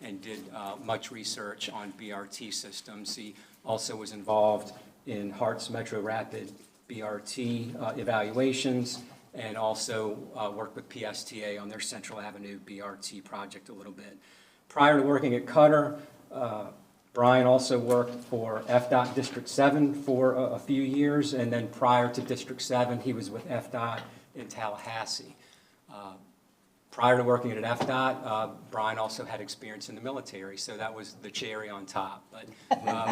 and did much research on BRT systems. He also was involved in Hart's Metro Rapid BRT evaluations and also worked with PSTA on their Central Avenue BRT project a little bit. Prior to working at Qatar, Brian also worked for FDOT District 7 for a few years, and then prior to District 7, he was with FDOT in Tallahassee. Prior to working at FDOT, Brian also had experience in the military, so that was the cherry on top. But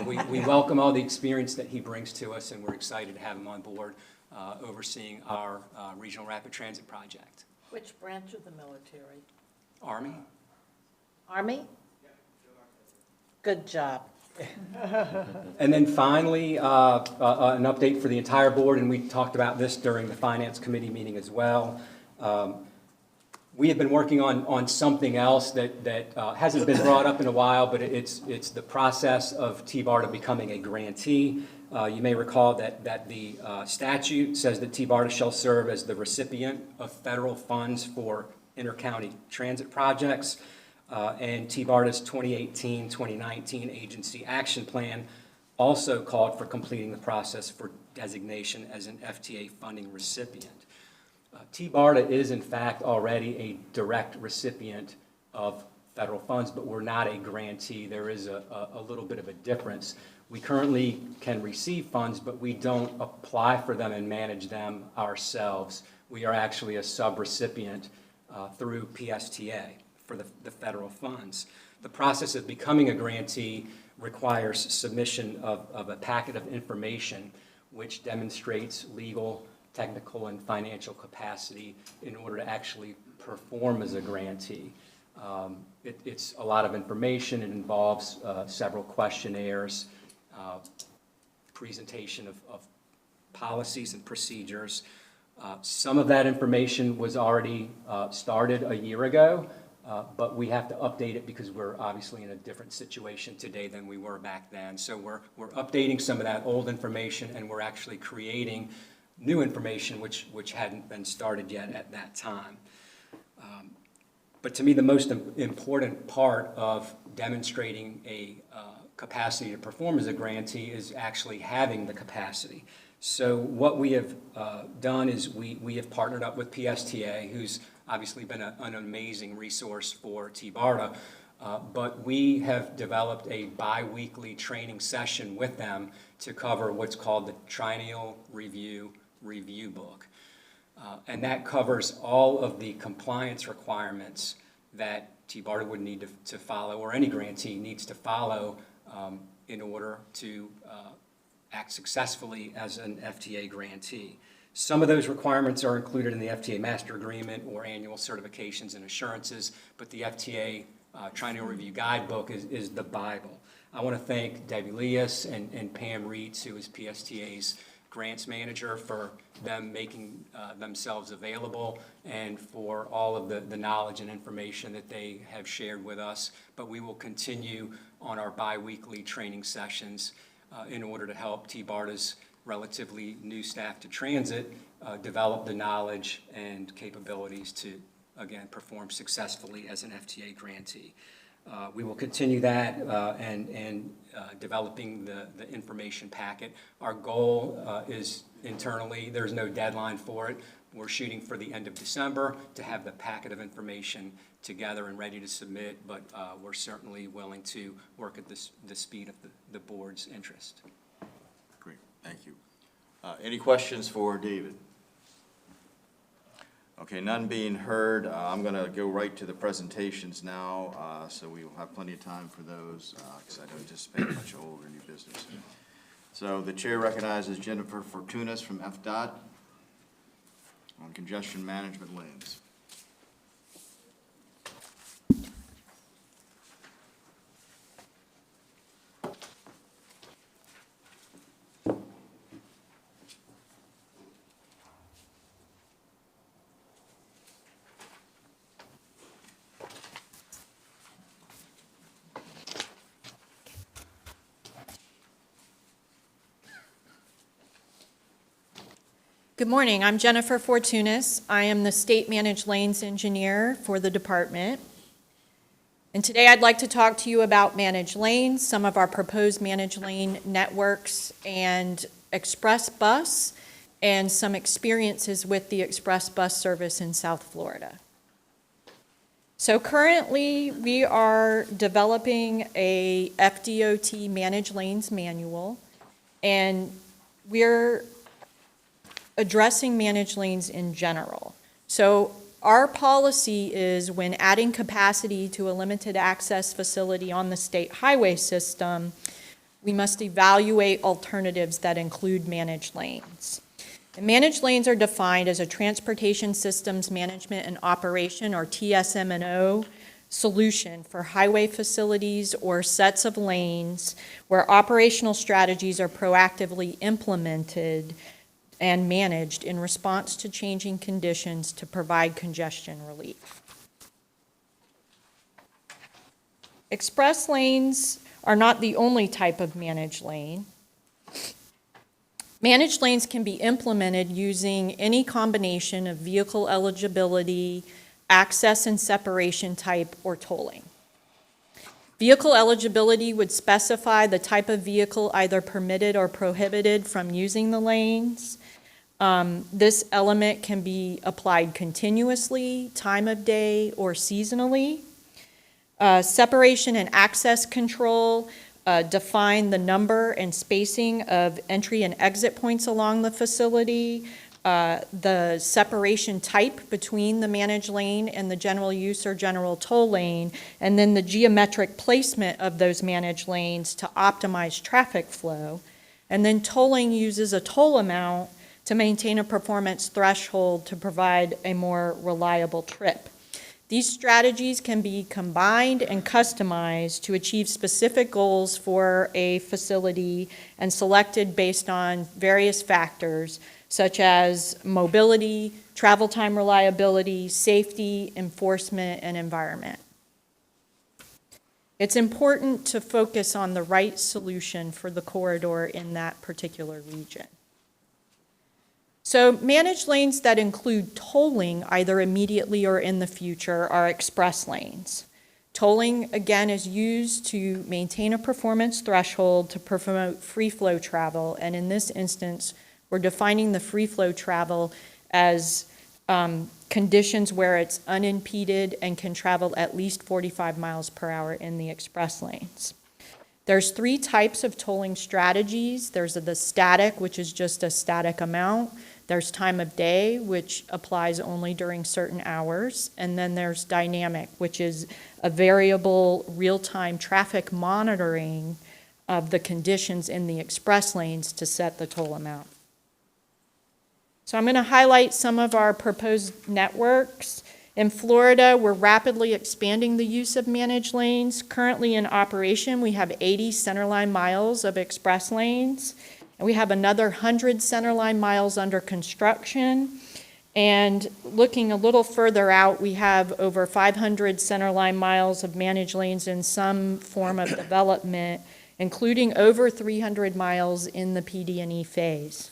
we welcome all the experience that he brings to us, and we're excited to have him on board overseeing our regional rapid transit project. Which branch of the military? Army? Army? Good job. And then finally, an update for the entire board, and we talked about this during the Finance Committee meeting as well. We have been working on something else that hasn't been brought up in a while, but it's the process of TBARTA becoming a grantee. You may recall that the statute says that TBARTA shall serve as the recipient of federal funds for intercounty transit projects, and TBARTA's 2018-2019 agency action plan also called for completing the process for designation as an FTA funding recipient. TBARTA is in fact already a direct recipient of federal funds, but we're not a grantee. There is a little bit of a difference. We currently can receive funds, but we don't apply for them and manage them ourselves. We are actually a sub-recipient through PSTA for the federal funds. The process of becoming a grantee requires submission of a packet of information which demonstrates legal, technical, and financial capacity in order to actually perform as a grantee. It's a lot of information. It involves several questionnaires, presentation of policies and procedures. Some of that information was already started a year ago, but we have to update it because we're obviously in a different situation today than we were back then. So we're updating some of that old information, and we're actually creating new information which hadn't been started yet at that time. But to me, the most important part of demonstrating a capacity to perform as a grantee is actually having the capacity. So what we have done is we have partnered up with PSTA, who's obviously been an amazing resource for TBARTA, but we have developed a bi-weekly training session with them to cover what's called the Triennial Review Book. And that covers all of the compliance requirements that TBARTA would need to follow, or any grantee needs to follow in order to act successfully as an FTA grantee. Some of those requirements are included in the FTA Master Agreement or annual certifications and assurances, but the FTA Triennial Review Guidebook is the Bible. I want to thank Debbie Leas and Pam Reitz, who is PSTA's grants manager, for them making themselves available and for all of the knowledge and information that they have shared with us. But we will continue on our bi-weekly training sessions in order to help TBARTA's relatively new staff to transit develop the knowledge and capabilities to, again, perform successfully as an FTA grantee. We will continue that and developing the information packet. Our goal is internally, there's no deadline for it, we're shooting for the end of December to have the packet of information together and ready to submit, but we're certainly willing to work at the speed of the board's interest. Great, thank you. Any questions for David? Okay, none being heard, I'm going to go right to the presentations now, so we will have plenty of time for those, because I don't anticipate much old or new business. So the chair recognizes Jennifer Fortunas from FDOT on congestion management lanes. Good morning, I'm Jennifer Fortunas. I am the State Managed Lanes Engineer for the department. And today I'd like to talk to you about managed lanes, some of our proposed managed lane networks and express bus, and some experiences with the express bus service in South Florida. So currently we are developing a FDOT managed lanes manual, and we're addressing managed lanes in general. So our policy is when adding capacity to a limited access facility on the state highway system, we must evaluate alternatives that include managed lanes. And managed lanes are defined as a transportation systems management and operation, or TSM&O, solution for highway facilities or sets of lanes where operational strategies are proactively implemented and managed in response to changing conditions to provide congestion relief. Express lanes are not the only type of managed lane. Managed lanes can be implemented using any combination of vehicle eligibility, access and separation type, or tolling. Vehicle eligibility would specify the type of vehicle either permitted or prohibited from using the lanes. This element can be applied continuously, time of day, or seasonally. Separation and access control define the number and spacing of entry and exit points along the facility, the separation type between the managed lane and the general use or general toll lane, and then the geometric placement of those managed lanes to optimize traffic flow. And then tolling uses a toll amount to maintain a performance threshold to provide a more reliable trip. These strategies can be combined and customized to achieve specific goals for a facility and selected based on various factors such as mobility, travel time reliability, safety, enforcement, and environment. It's important to focus on the right solution for the corridor in that particular region. So managed lanes that include tolling either immediately or in the future are express lanes. Tolling, again, is used to maintain a performance threshold to promote free flow travel, and in this instance, we're defining the free flow travel as conditions where it's unimpeded and can travel at least 45 miles per hour in the express lanes. There's three types of tolling strategies. There's the static, which is just a static amount. There's time of day, which applies only during certain hours. And then there's dynamic, which is a variable real-time traffic monitoring of the conditions in the express lanes to set the toll amount. So I'm going to highlight some of our proposed networks. In Florida, we're rapidly expanding the use of managed lanes. Currently in operation, we have 80 centerline miles of express lanes. And we have another 100 centerline miles under construction. And looking a little further out, we have over 500 centerline miles of managed lanes in some form of development, including over 300 miles in the PD&E phase.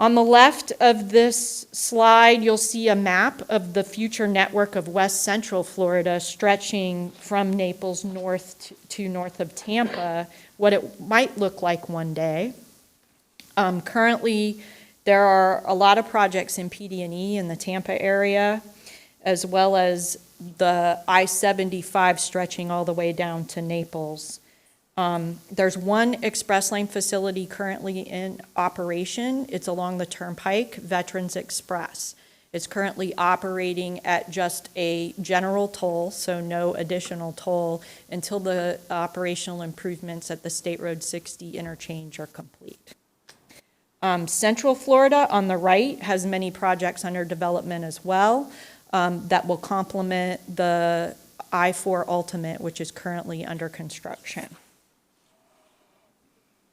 On the left of this slide, you'll see a map of the future network of West Central Florida stretching from Naples north to north of Tampa, what it might look like one day. Currently, There are a lot of projects in PD&E in the Tampa area, as well as the I-75 stretching all the way down to Naples. There's one express lane facility currently in operation. It's along the Turnpike, Veterans Express. It's currently operating at just a general toll, so no additional toll, until the operational improvements at the State Road 60 interchange are complete. Central Florida on the right has many projects under development as well that will complement the I-4 Ultimate, which is currently under construction.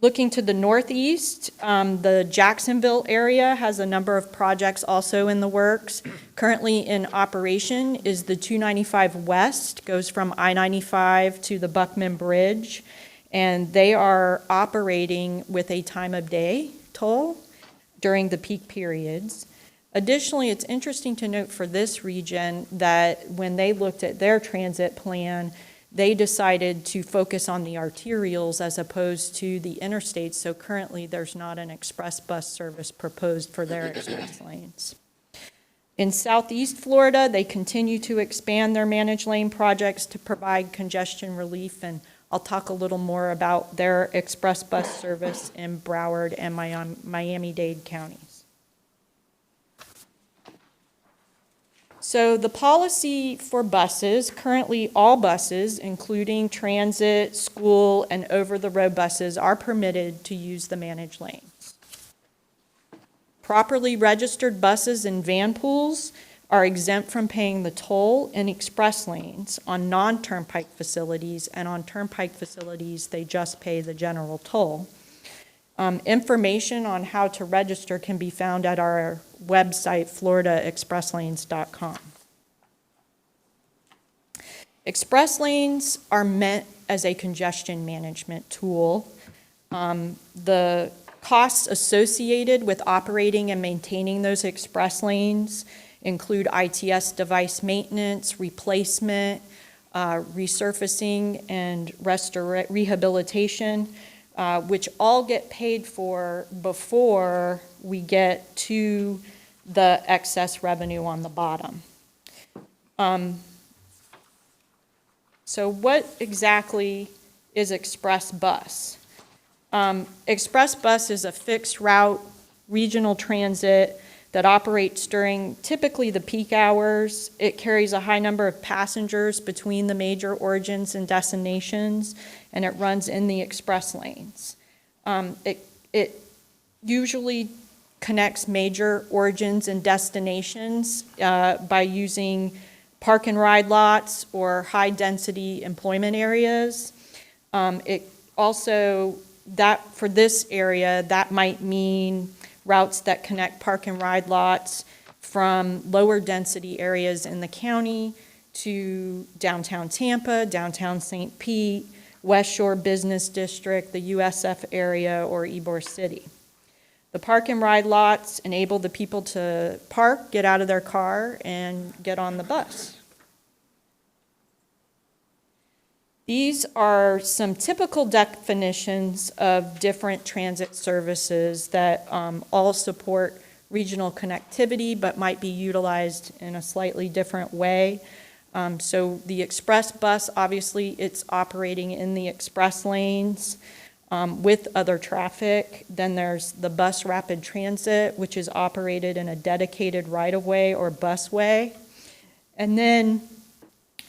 Looking to the northeast, the Jacksonville area has a number of projects also in the works. Currently in operation is the 295 West, goes from I-95 to the Buckman Bridge, and they are operating with a time of day toll during the peak periods. Additionally, it's interesting to note for this region that when they looked at their transit plan, they decided to focus on the arterials as opposed to the interstates, so currently there's not an express bus service proposed for their express lanes. In Southeast Florida, they continue to expand their managed lane projects to provide congestion relief, and I'll talk a little more about their express bus service in Broward and Miami-Dade counties. So the policy for buses, currently all buses, including transit, school, and over-the-road buses, are permitted to use the managed lanes. Properly registered buses and van pools are exempt from paying the toll in express lanes on non-turnpike facilities, and on turnpike facilities, they just pay the general toll. Information on how to register can be found at our website, floridaexpresslanes.com. Express lanes are meant as a congestion management tool. The costs associated with operating and maintaining those express lanes include ITS device maintenance, replacement, resurfacing, and rehabilitation, which all get paid for before we get to the excess revenue on the bottom. So what exactly is Express Bus? Express Bus is a fixed route regional transit that operates during typically the peak hours. It carries a high number of passengers between the major origins and destinations, and it runs in the express lanes. It usually connects major origins and destinations by using park and ride lots or high-density employment areas. It also, for this area, that might mean routes that connect park and ride lots from lower density areas in the county to downtown Tampa, downtown St. Pete, West Shore Business District, the USF area, or Ybor City. The park and ride lots enable the people to park, get out of their car, and get on the bus. These are some typical definitions of different transit services that all support regional connectivity but might be utilized in a slightly different way. So the express bus, obviously, it's operating in the express lanes with other traffic. Then there's the bus rapid transit, which is operated in a dedicated right-of-way or busway. And then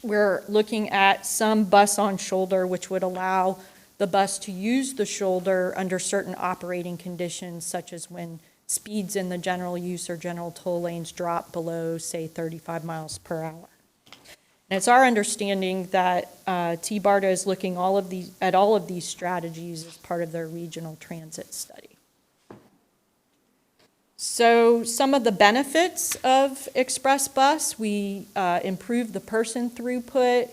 we're looking at some bus on shoulder, which would allow the bus to use the shoulder under certain operating conditions, such as when speeds in the general use or general toll lanes drop below, say, 35 miles per hour. And it's our understanding that TBARTA is looking at all of these strategies as part of their regional transit study. So some of the benefits of Express Bus, we improve the person throughput.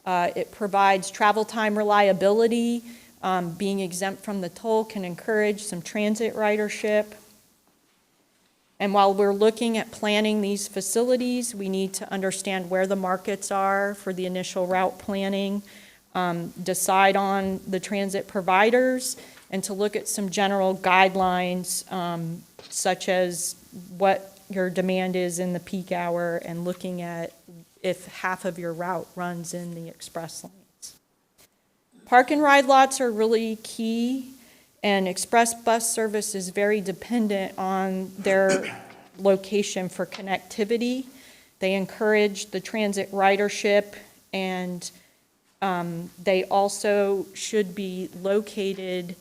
It provides travel time reliability. Being exempt from the toll can encourage some transit ridership. And while we're looking at planning these facilities, we need to understand where the markets are for the initial route planning, decide on the transit providers, and to look at some general guidelines such as what your demand is in the peak hour and looking at if half of your route runs in the express lanes. Park and ride lots are really key, and express bus service is very dependent on their location for connectivity. They encourage the transit ridership, and they also should be located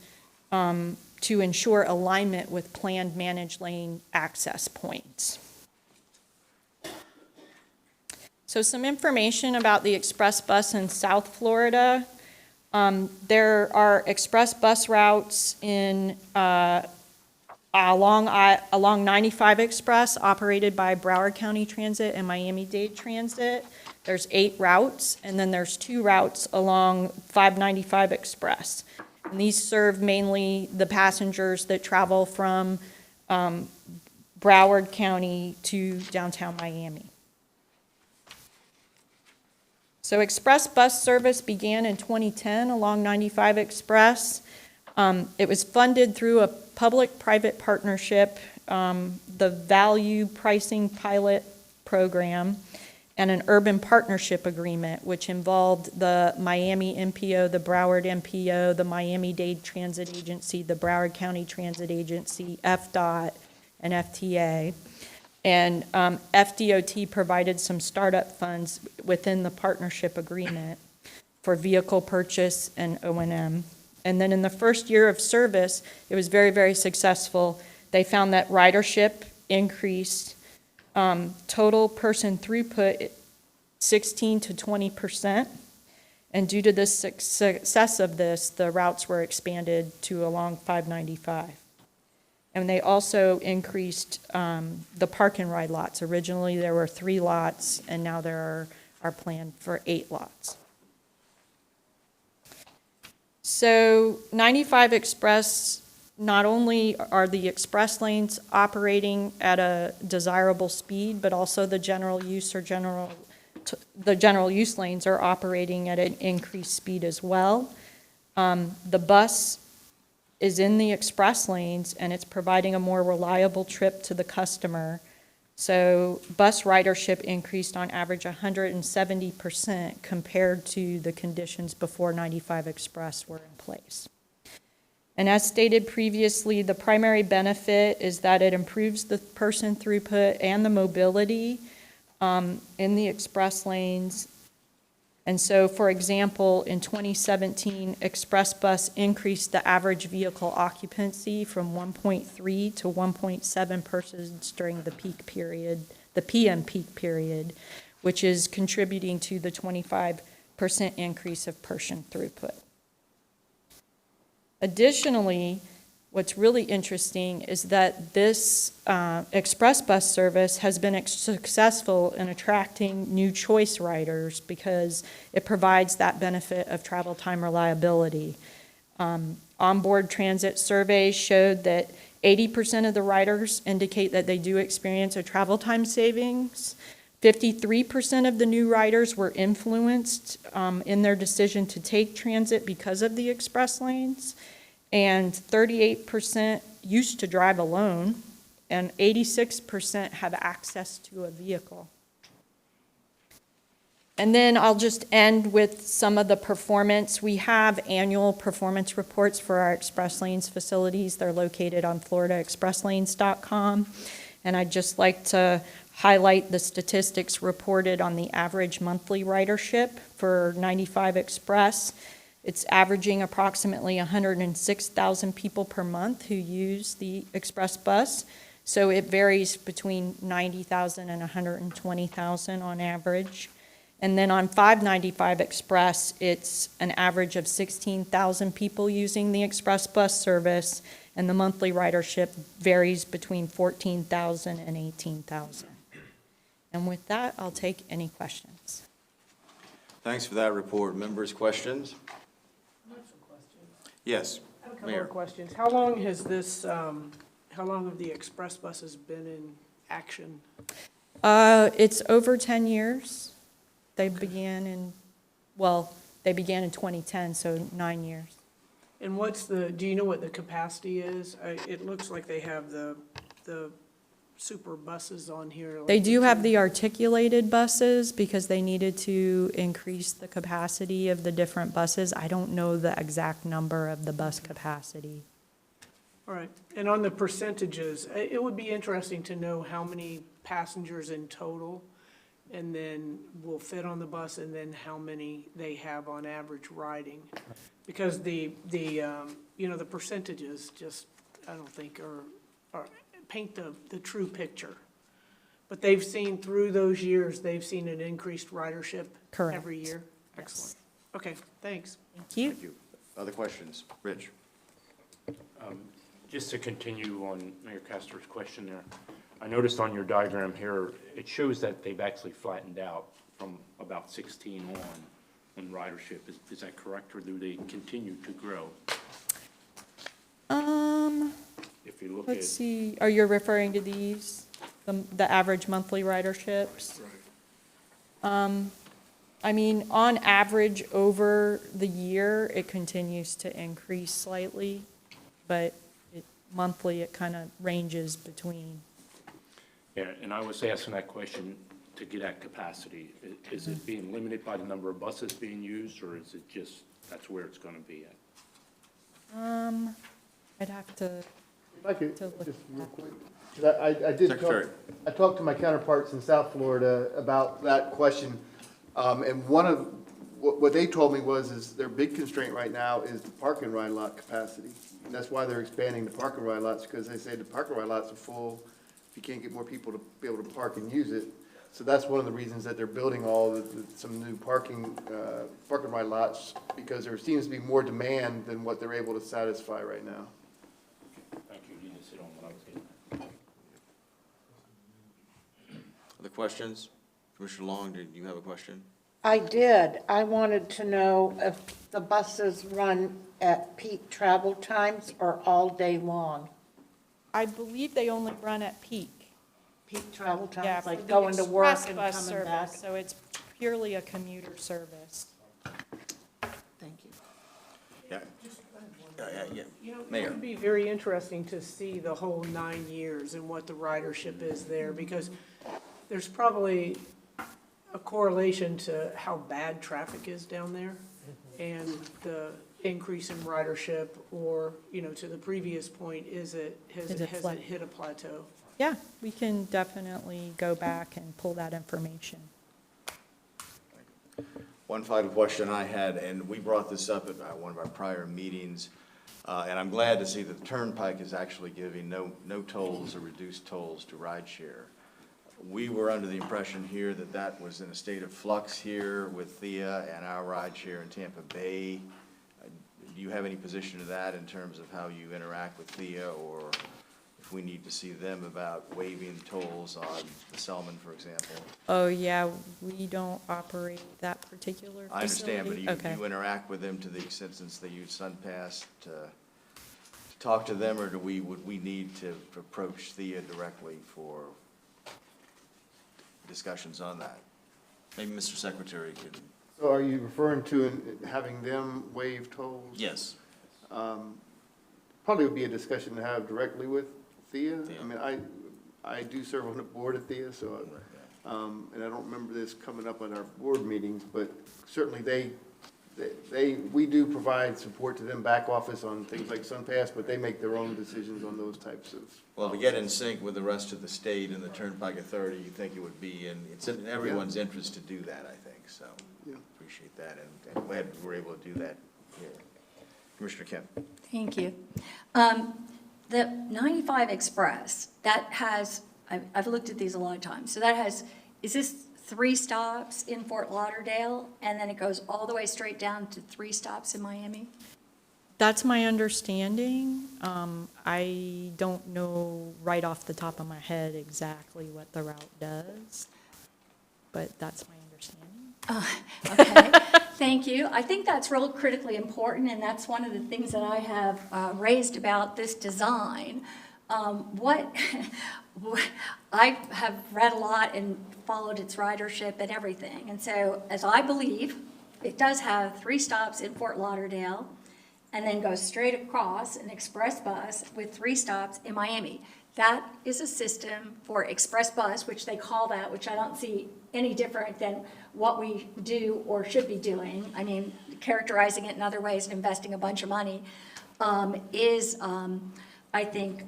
to ensure alignment with planned managed lane access points. So some information about the express bus in South Florida. There are express bus routes in along 95 Express operated by Broward County Transit and Miami-Dade Transit. There's 8 routes, and then there's 2 routes along 595 Express. And these serve mainly the passengers that travel from Broward County to downtown Miami. So express bus service began in 2010 along 95 Express. It was funded through a public-private partnership, the Value Pricing Pilot Program, and an urban partnership agreement, which involved the Miami MPO, the Broward MPO, the Miami-Dade Transit Agency, the Broward County Transit Agency, FDOT, and FTA. And FDOT provided some startup funds within the partnership agreement for vehicle purchase and O&M. And then in the first year of service, it was very, very successful. They found that ridership increased total person throughput 16 to 20%. And due to the success of this, the routes were expanded to along 595. And they also increased the park and ride lots. Originally, there were 3 lots, and now there are planned for 8 lots. So 95 Express, not only are the express lanes operating at a desirable speed, but also the general use lanes are operating at an increased speed as well. The bus is in the express lanes, and it's providing a more reliable trip to the customer. So bus ridership increased on average 170% compared to the conditions before 95 Express were in place. And as stated previously, the primary benefit is that it improves the person throughput and the mobility in the express lanes. And so, for example, in 2017, Express Bus increased the average vehicle occupancy from 1.3 to 1.7 persons during the peak period, the PM peak period, which is contributing to the 25% increase of person throughput. Additionally, what's really interesting is that this express bus service has been successful in attracting new choice riders because it provides that benefit of travel time reliability. Onboard transit surveys showed that 80% of the riders indicate that they do experience a travel time savings. 53% of the new riders were influenced in their decision to take transit because of the express lanes. And 38% used to drive alone, and 86% have access to a vehicle. And then I'll just end with some of the performance. We have annual performance reports for our express lanes facilities. They're located on floridaexpresslanes.com. And I'd just like to highlight the statistics reported on the average monthly ridership for 95 Express. It's averaging approximately 106,000 people per month who use the express bus. So it varies between 90,000 and 120,000 on average. And then on 595 Express, it's an average of 16,000 people using the express bus service, and the monthly ridership varies between 14,000 and 18,000. And with that, I'll take any questions. Thanks for that report. Members, questions? Yes, I have a couple Mayor. of questions. How long has this, how long have the express buses been in action? It's over 10 years. They began in 2010, so 9 years. And do you know what the capacity is? It looks like they have the the super buses on here. like They do the have two- the articulated buses because they needed to increase the capacity of the different buses. I don't know the exact number of the bus capacity. All right, and on the percentages, it would be interesting to know how many passengers in total, and then will fit on the bus, and then how many they have on average riding. Because the percentages just, I don't think are paint the true picture. But they've seen, through those years, they've seen an increased ridership Correct. every year? Excellent. Okay, thanks. Thank you. Thank you. Other questions? Rich? Just to continue on Mayor Castor's question there, I noticed on your diagram here, it shows that they've actually flattened out from about 16 on ridership. Is that correct, or do they continue to grow? If you look at. Let's see, are you referring to these, the average monthly riderships? I mean, on average, over the year, it continues to increase slightly, but monthly, it kind of ranges between. Yeah, and I was asking that question to get at capacity. Is it being limited by the number of buses being used, or is it just, that's where it's going to be at? I'd have to, If I could, to look just real at quick, 'cause I did Secretary. I talked to my counterparts in South Florida about that question. And one of, what they told me is their big constraint right now is the park and ride lot capacity. And that's why they're expanding the park and ride lots, because they say the park and ride lots are full if you can't get more people to be able to park and use it. So that's one of the reasons that they're building some new park and ride lots, because there seems to be more demand than what they're able to satisfy right now. Thank you. You just hit on what I was getting at. Other questions? Commissioner Long, did you have a question? I did. I wanted to know if the buses run at peak travel times or all day long. I believe they only run at peak. Peak travel Yeah, times, for like the going to work express and bus coming service, back? So it's purely a commuter service. Thank you. Yeah. Yeah. You know, it Mayor. would be very interesting to see the whole 9 years and what the ridership is there, because there's probably a correlation to how bad traffic is down there and the increase in ridership, or, to the previous point, has it flat? hit a plateau? Yeah, we can definitely go back and pull that information. One final question I had, and we brought this up at one of our prior meetings, and I'm glad to see that the Turnpike is actually giving no tolls or reduced tolls to rideshare. We were under the impression here that that was in a state of flux here with Thea and our rideshare in Tampa Bay. Do you have any position to that in terms of how you interact with Thea, or if we need to see them about waiving tolls on the Selman, for example? Oh, yeah, we don't operate that particular facility. I understand, but Okay. you interact with them to the extent, since they use SunPass, to talk to them, or would we need to approach Thea directly for discussions on that? Maybe Mr. Secretary could. So are you referring to having them waive tolls? Yes. Probably would be a discussion to have directly with Thea. I mean, I do serve on the board at Thea, so, and I don't remember this coming up at our board meetings, but certainly we do provide support to them back office on things like SunPass, but they make their own decisions on those types of. Well, to get in sync with the rest of the state and the Turnpike Authority, you think it would be, and it's in everyone's interest to do that, I think, so. Yeah. Appreciate that, and I'm glad we're able to do that here. Commissioner Kemp. Thank you. The 95 Express, that has, I've looked at these a long time, so that has, is this 3 stops in Fort Lauderdale, and then it goes all the way straight down to 3 stops in Miami? That's my understanding. I don't know right off the top of my head exactly what the route does, but that's my understanding. Okay, thank you. I think that's real critically important, and that's one of the things that I have raised about this design. I have read a lot and followed its ridership and everything, and so, as I believe, it does have 3 stops in Fort Lauderdale, and then goes straight across an express bus with 3 stops in Miami. That is a system for express bus, which they call that, which I don't see any different than what we do or should be doing. I mean, characterizing it in other ways and investing a bunch of money I think,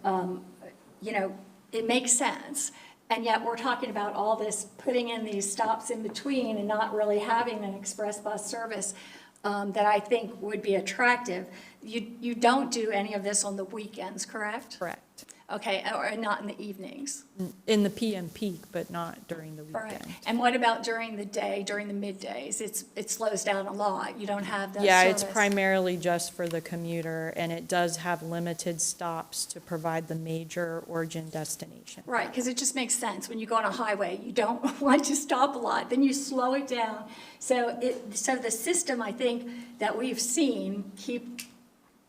it makes sense. And yet we're talking about all this, putting in these stops in between and not really having an express bus service that I think would be attractive. You don't do any of this on the weekends, correct? Correct. Okay, or not in the evenings? In the PM peak, but not during the Right. weekend. And what about during the day, during the middays? It slows down a lot. You don't have that Yeah, it's service. primarily just for the commuter, and it does have limited stops to provide the major origin destination. Right, because it just makes sense. When you go on a highway, you don't want to stop a lot, then you slow it down. So the system, I think, that we've seen keep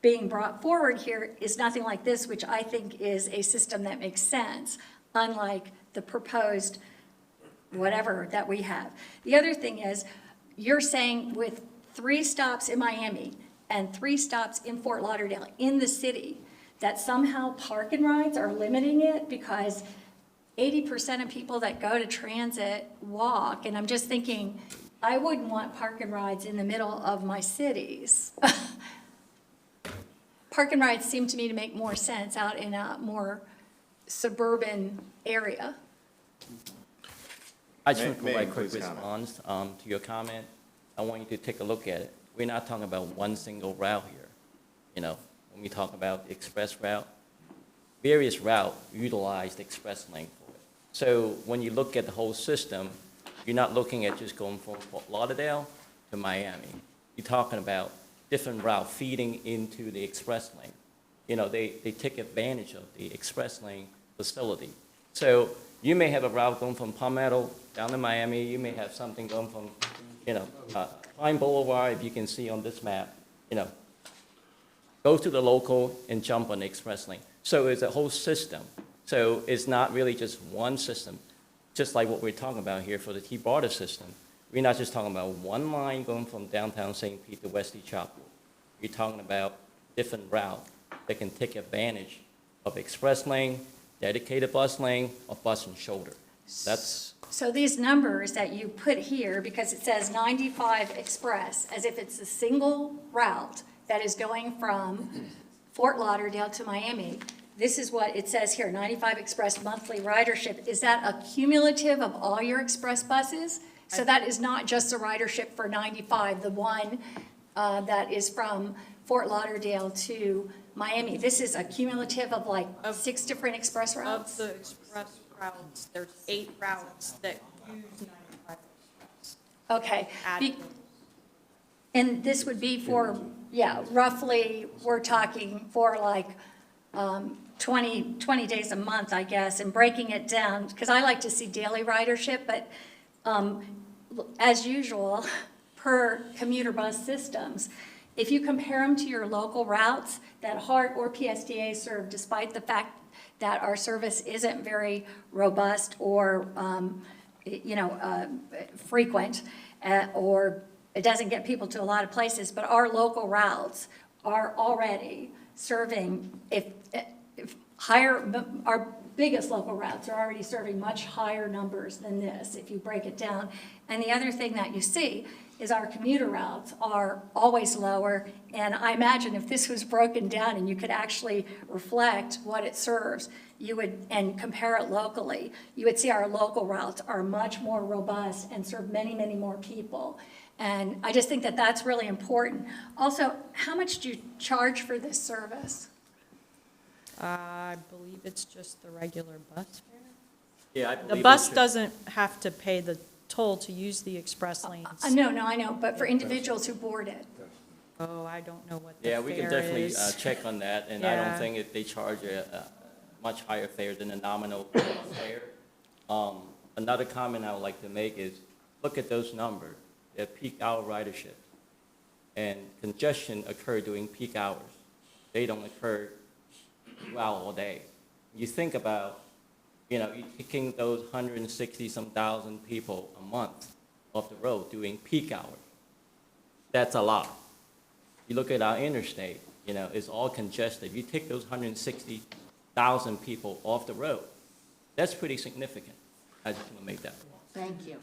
being brought forward here is nothing like this, which I think is a system that makes sense, unlike the proposed whatever that we have. The other thing is, you're saying with 3 stops in Miami and 3 stops in Fort Lauderdale in the city, that somehow park and rides are limiting it because 80% of people that go to transit walk, and I'm just thinking, I wouldn't want park and rides in the middle of my cities. Park and rides seem to me to make more sense out in a more suburban area. I just want to May- provide a may, quick please comment. response to your comment. I want you to take a look at it. We're not talking about one single route here. When we talk about the express route, various routes utilize the express lane for it. So when you look at the whole system, you're not looking at just going from Fort Lauderdale to Miami. You're talking about different route feeding into the express lane. They take advantage of the express lane facility. So you may have a route going from Palmetto down to Miami. You may have something going from, Pine Boulevard, if you can see on this map, go to the local and jump on the express lane. So it's a whole system. So it's not really just one system, just like what we're talking about here for the TBARTA system. We're not just talking about one line going from downtown St. Pete to West East Chapel. We're talking about different routes that can take advantage of express lane, dedicated bus lane, or bus and shoulder. So these numbers that you put here, because it says 95 express, as if it's a single route that is going from Fort Lauderdale to Miami, this is what it says here, 95 express monthly ridership. Is that a cumulative of all your express buses? So that is not just a ridership for 95, the one that is from Fort Lauderdale to Miami. This is a cumulative of like 6 different express routes? Of the express routes, there's 8 routes that use 95 express. Okay. Added. And this would be for, roughly, we're talking for like 20 days a month, I guess, and breaking it down, because I like to see daily ridership, but as usual, per commuter bus systems, if you compare them to your local routes that HART or PSTA serve, despite the fact that our service isn't very robust or, frequent, or it doesn't get people to a lot of places, but our local routes are already serving, our biggest local routes are already serving much higher numbers than this, if you break it down. And the other thing that you see is our commuter routes are always lower, and I imagine if this was broken down and you could actually reflect what it serves, and compare it locally, you would see our local routes are much more robust and serve many, many more people. And I just think that that's really important. Also, how much do you charge for this service? I believe it's just the regular bus fare. Yeah, I The believe bus it should- doesn't have to pay the toll to use the express lanes. No, I know, but for individuals who board it. Oh, I don't know what the Yeah, we can fare definitely is. check on that, and I don't Yeah. think they charge a much higher fare than the nominal fare. Another comment I would like to make is, look at those numbers. They're peak hour ridership, and congestion occur during peak hours. They don't occur throughout all day. You think about, you're kicking those 160-some thousand people a month off the road during peak hours. That's a lot. You look at our interstate, it's all congested. You take those 160 1,000 people off the road. That's pretty significant. I just want to make that point. Thank you.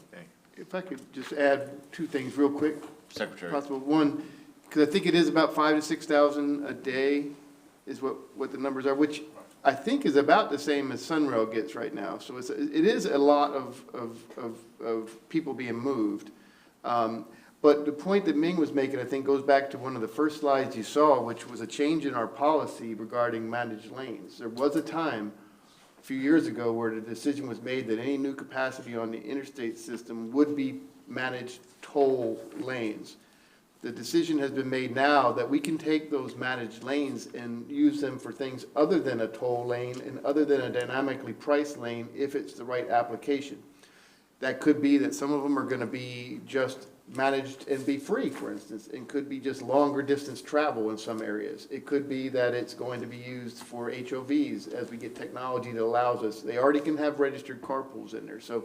If I could just add two things real quick. Secretary. Possible. One, because I think it is about 5,000 to 6,000 a day is what the numbers are, which I think is about the same as Sunrail gets right now. So it is a lot of people being moved. But the point that Ming was making, I think, goes back to one of the first slides you saw, which was a change in our policy regarding managed lanes. There was a time a few years ago where the decision was made that any new capacity on the interstate system would be managed toll lanes. The decision has been made now that we can take those managed lanes and use them for things other than a toll lane and other than a dynamically priced lane if it's the right application. That could be that some of them are going to be just managed and be free, for instance, and could be just longer distance travel in some areas. It could be that it's going to be used for HOVs as we get technology that allows us. They already can have registered carpools in there. So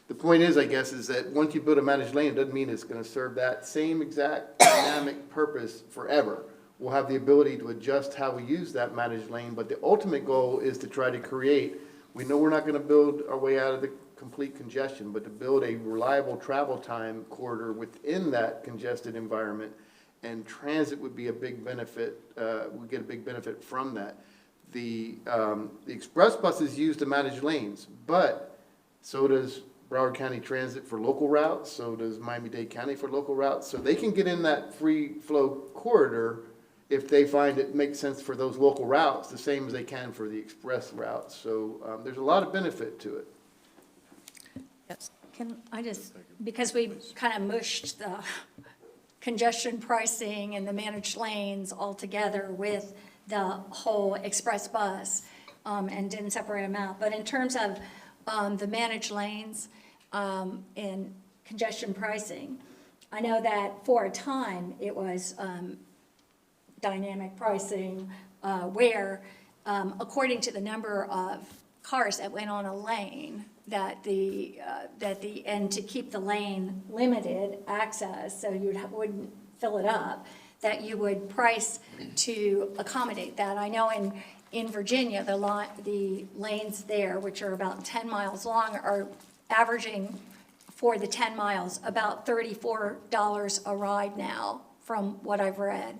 the point is, I guess, is that once you build a managed lane, it doesn't mean it's going to serve that same exact dynamic purpose forever. We'll have the ability to adjust how we use that managed lane, but the ultimate goal is to try to create, we know we're not going to build our way out of the complete congestion, but to build a reliable travel time corridor within that congested environment, and transit would be a big benefit, we get a big benefit from that. The express buses use the managed lanes, but so does Broward County Transit for local routes, so does Miami-Dade County for local routes, so they can get in that free flow corridor if they find it makes sense for those local routes, the same as they can for the express routes. So there's a lot of benefit to it. Yes. Can I just, because we kind of mushed the congestion pricing and the managed lanes all together with the whole express bus, and didn't separate them out. But in terms of the managed lanes and congestion pricing, I know that for a time it was dynamic pricing where according to the number of cars that went on a lane, and to keep the lane limited access, so you wouldn't fill it up, that you would price to accommodate that. I know in Virginia, the lanes there, which are about 10 miles long, are averaging for the 10 miles about $34 a ride now, from what I've read,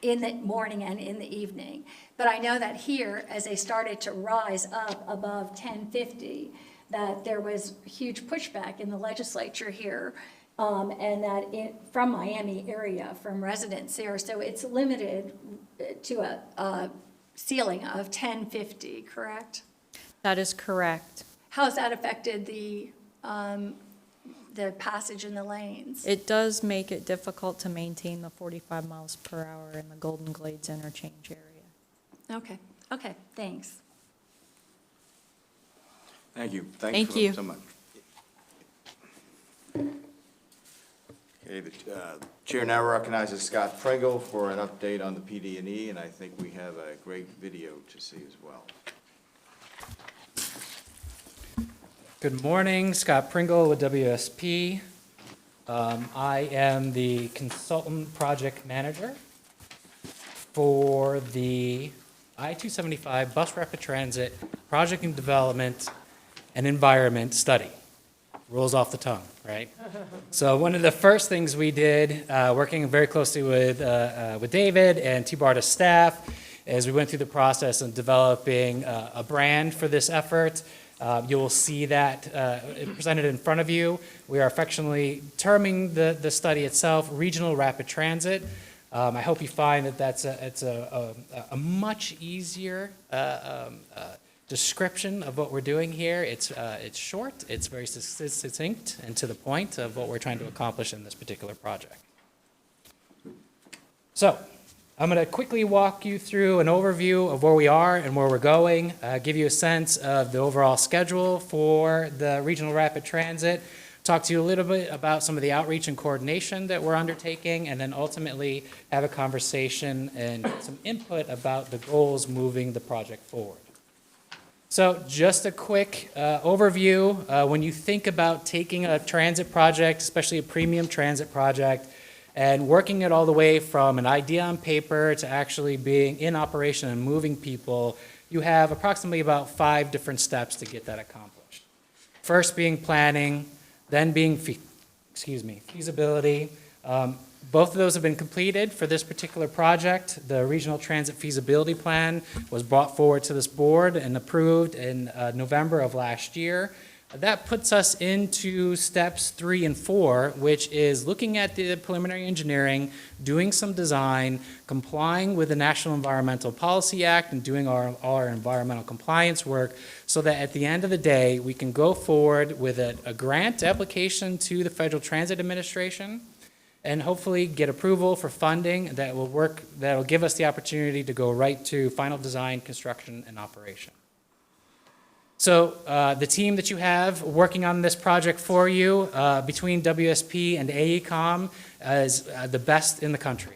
in the morning and in the evening. But I know that here, as they started to rise up above 1050, that there was huge pushback in the legislature here, and that from Miami area, from residents there. So it's limited to a ceiling of 1050, correct? That is correct. How has that affected the passage in the lanes? It does make it difficult to maintain the 45 miles per hour in the Golden Glades interchange area. Okay, thanks. Thank you. Thank you so much. Okay, the chair now recognizes Scott Pringle for an update on the PD&E, and I think we have a great video to see as well. Good morning, Scott Pringle with WSP. I am the consultant project manager for the I-275 Bus Rapid Transit Project and Development and Environment Study. Rolls off the tongue, right? So one of the first things we did, working very closely with David and TBARTA staff, as we went through the process of developing a brand for this effort. You will see that presented in front of you. We are affectionately terming the study itself Regional Rapid Transit. I hope you find that it's a much easier description of what we're doing here. It's short, it's very succinct, and to the point of what we're trying to accomplish in this particular project. So, I'm going to quickly walk you through an overview of where we are and where we're going, give you a sense of the overall schedule for the Regional Rapid Transit, talk to you a little bit about some of the outreach and coordination that we're undertaking, and then ultimately have a conversation and some input about the goals moving the project forward. So just a quick overview. When you think about taking a transit project, especially a premium transit project, And working it all the way from an idea on paper to actually being in operation and moving people, you have approximately about 5 different steps to get that accomplished. First being planning, then being feasibility. Both of those have been completed for this particular project. The Regional Transit Feasibility Plan was brought forward to this board and approved in November of last year. That puts us into steps 3 and 4, which is looking at the preliminary engineering, doing some design, complying with the National Environmental Policy Act, and doing all our environmental compliance work, so that at the end of the day, we can go forward with a grant application to the Federal Transit Administration, and hopefully get approval for funding that will give us the opportunity to go right to final design, construction, and operation. So the team that you have working on this project for you, between WSP and AECOM, is the best in the country.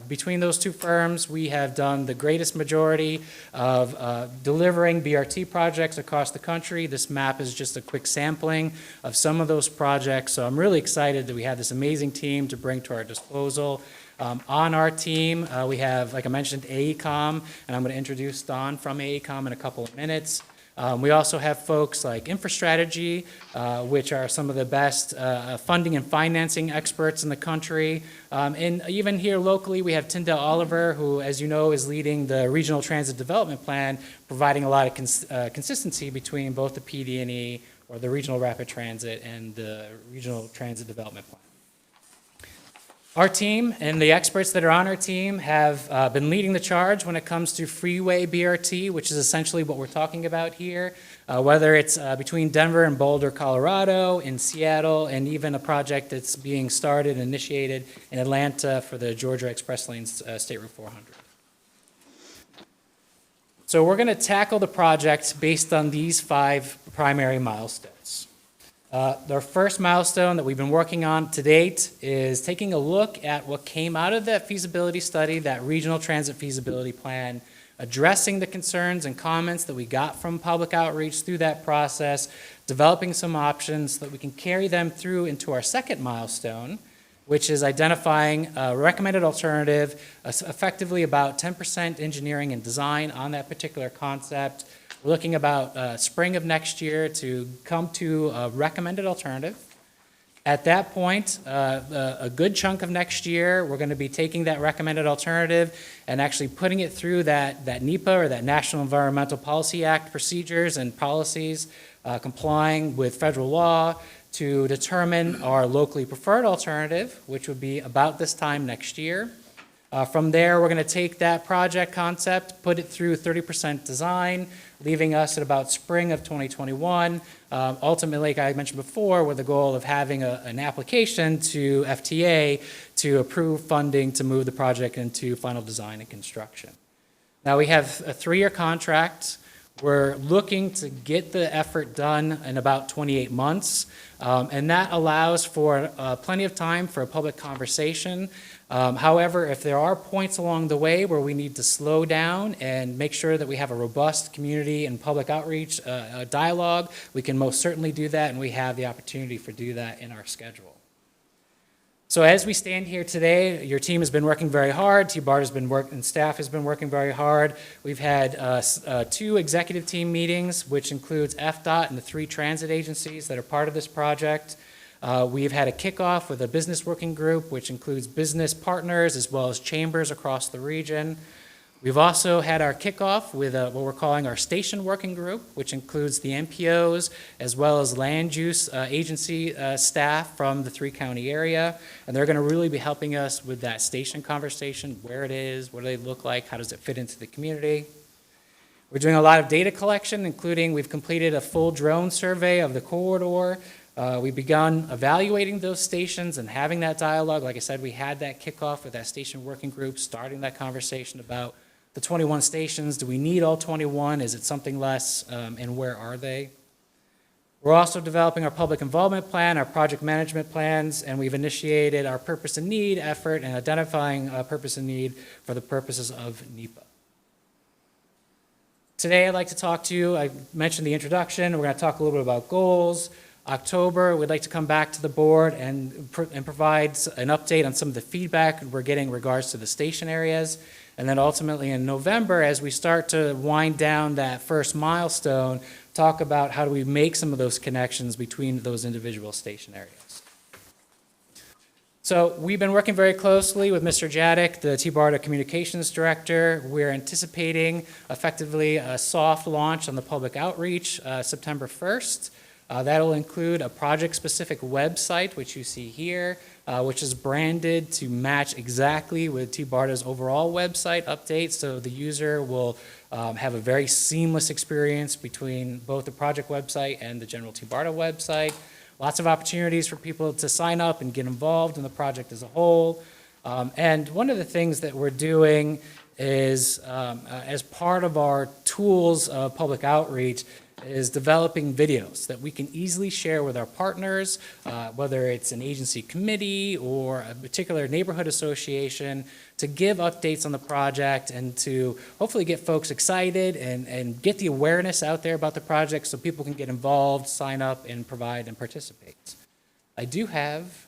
Between those two firms, we have done the greatest majority of delivering BRT projects across the country. This map is just a quick sampling of some of those projects. So I'm really excited that we have this amazing team to bring to our disposal. On our team, we have, like I mentioned, AECOM, and I'm going to introduce Don from AECOM in a couple of minutes. We also have folks like InfraStrategy, which are some of the best funding and financing experts in the country. And even here locally, we have Tyndall Oliver, who, as you know, is leading the Regional Transit Development Plan, providing a lot of consistency between both the PD&E, or the Regional Rapid Transit, and the Regional Transit Development Plan. Our team and the experts that are on our team have been leading the charge when it comes to freeway BRT, which is essentially what we're talking about here, whether it's between Denver and Boulder, Colorado, in Seattle, and even a project that's being started and initiated in Atlanta for the Georgia Express Lanes State Route 400. So we're going to tackle the project based on these 5 primary milestones. Our first milestone that we've been working on to date is taking a look at what came out of that feasibility study, that Regional Transit Feasibility Plan, addressing the concerns and comments that we got from public outreach through that process, developing some options so that we can carry them through into our second milestone, which is identifying a recommended alternative, effectively about 10% engineering and design on that particular concept. We're looking about spring of next year to come to a recommended alternative. At that point, a good chunk of next year, we're going to be taking that recommended alternative and actually putting it through that NEPA, or that National Environmental Policy Act procedures and policies, complying with federal law to determine our locally preferred alternative, which would be about this time next year. From there, we're going to take that project concept, put it through 30% design, leaving us at about spring of 2021. Ultimately, like I mentioned before, with the goal of having an application to FTA to approve funding to move the project into final design and construction. Now, we have a 3-year contract. We're looking to get the effort done in about 28 months, and that allows for plenty of time for a public conversation. However, if there are points along the way where we need to slow down and make sure that we have a robust community and public outreach dialogue, we can most certainly do that, and we have the opportunity to do that in our schedule. So as we stand here today, your team has been working very hard. TBARTA has been working, and staff has been working very hard. We've had 2 executive team meetings, which includes FDOT and the 3 transit agencies that are part of this project. We've had a kickoff with a business working group, which includes business partners as well as chambers across the region. We've also had our kickoff with what we're calling our station working group, which includes the MPOs as well as land use agency staff from the 3-county area. And they're going to really be helping us with that station conversation, where it is, what do they look like, how does it fit into the community. We're doing a lot of data collection, including we've completed a full drone survey of the corridor. We've begun evaluating those stations and having that dialogue. Like I said, we had that kickoff with that station working group, starting that conversation about the 21 stations. Do we need all 21? Is it something less? And where are they? We're also developing our public involvement plan, our project management plans, and we've initiated our purpose and need effort and identifying purpose and need for the purposes of NEPA. Today, I'd like to talk to you, I mentioned the introduction, we're going to talk a little bit about goals, October, we'd like to come back to the board and provide an update on some of the feedback we're getting in regards to the station areas. And then ultimately in November, as we start to wind down that first milestone, talk about how do we make some of those connections between those individual station areas. So we've been working very closely with Mr. Jadek, the TBARTA Communications Director. We're anticipating effectively a soft launch on the public outreach September 1st. That'll include a project-specific website, which you see here, which is branded to match exactly with TBARTA's overall website update, so the user will have a very seamless experience between both the project website and the general TBARTA website. Lots of opportunities for people to sign up and get involved in the project as a whole. And one of the things that we're doing is, as part of our tools of public outreach, is developing videos that we can easily share with our partners, whether it's an agency committee or a particular neighborhood association, to give updates on the project and to hopefully get folks excited and get the awareness out there about the project so people can get involved, sign up, and provide and participate. I do have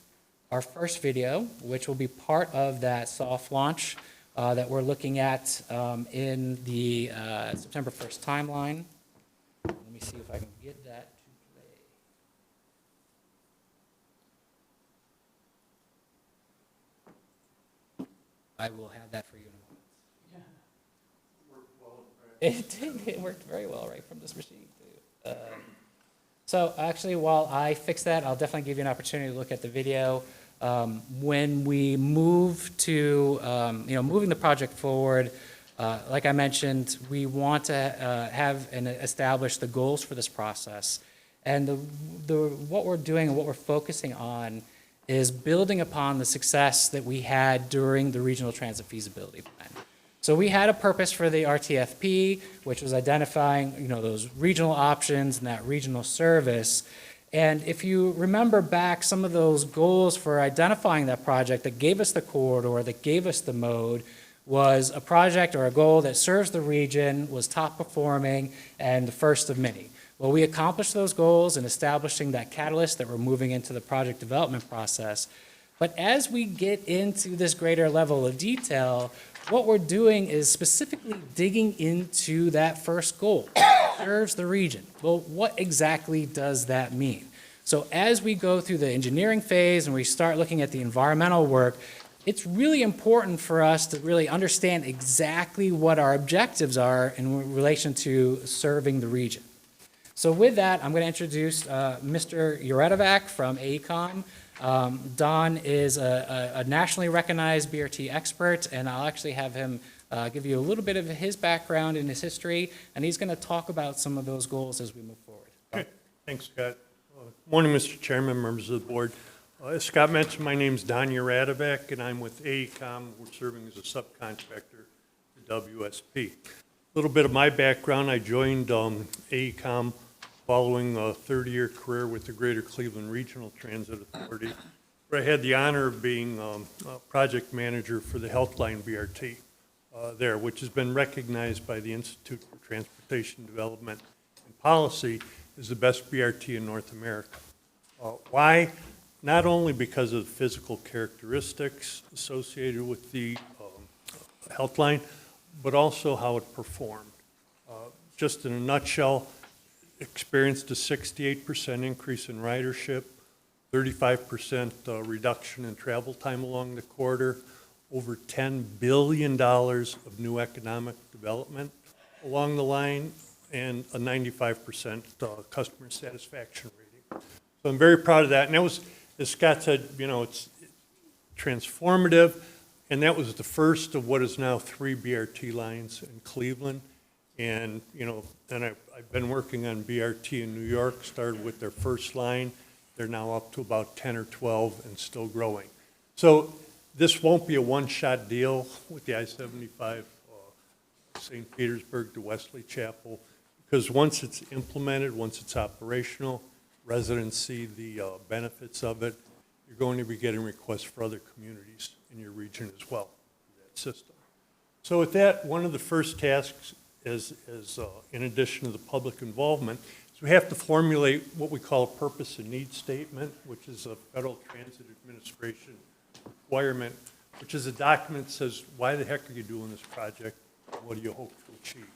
our first video, which will be part of that soft launch that we're looking at in the September 1st timeline. Let me see if I can get that to play. I will have that for you in a moment. It worked very well right from this machine, too. So actually, while I fix that, I'll definitely give you an opportunity to look at the video. When we move to, moving the project forward, like I mentioned, we want to have and establish the goals for this process. And what we're doing and what we're focusing on is building upon the success that we had during the Regional Transit Feasibility Plan. So we had a purpose for the RTFP, which was identifying, those regional options and that regional service. And if you remember back some of those goals for identifying that project that gave us the corridor, that gave us the mode, was a project or a goal that serves the region, was top performing, and the first of many. Well, we accomplished those goals in establishing that catalyst that we're moving into the project development process. But as we get into this greater level of detail, what we're doing is specifically digging into that first goal, serves the region. Well, what exactly does that mean? So as we go through the engineering phase and we start looking at the environmental work, it's really important for us to really understand exactly what our objectives are in relation to serving the region. So with that, I'm going to introduce Mr. Uretovac from AECOM. Don is a nationally recognized BRT expert, and I'll actually have him give you a little bit of his background and his history, and he's going to talk about some of those goals as we move forward. Okay. Thanks, Scott. Morning, Mr. Chairman, members of the board. As Scott mentioned, my name's Don Uretovac, and I'm with AECOM. We're serving as a subcontractor to WSP. A little bit of my background, I joined AECOM following a 30-year career with the Greater Cleveland Regional Transit Authority, where I had the honor of being a project manager for the Healthline BRT there, which has been recognized by the Institute for Transportation Development and Policy as the best BRT in North America. Why? Not only because of the physical characteristics associated with the Healthline, but also how it performed. Just in a nutshell, experienced a 68% increase in ridership, 35% reduction in travel time along the corridor, over $10 billion of new economic development along the line, and a 95% customer satisfaction rating. So I'm very proud of that. And that was, as Scott said, it's transformative, and that was the first of what is now 3 BRT lines in Cleveland. And, then I've been working on BRT in New York, started with their first line. They're now up to about 10 or 12 and still growing. So this won't be a one-shot deal with the I-75 St. Petersburg to Wesley Chapel, because once it's implemented, once it's operational, residents see the benefits of it, you're going to be getting requests for other communities in your region as well through that system. So with that, one of the first tasks is in addition to the public involvement, is we have to formulate what we call a purpose and need statement, which is a Federal Transit Administration requirement, which is a document that says, why the heck are you doing this project? What do you hope to achieve?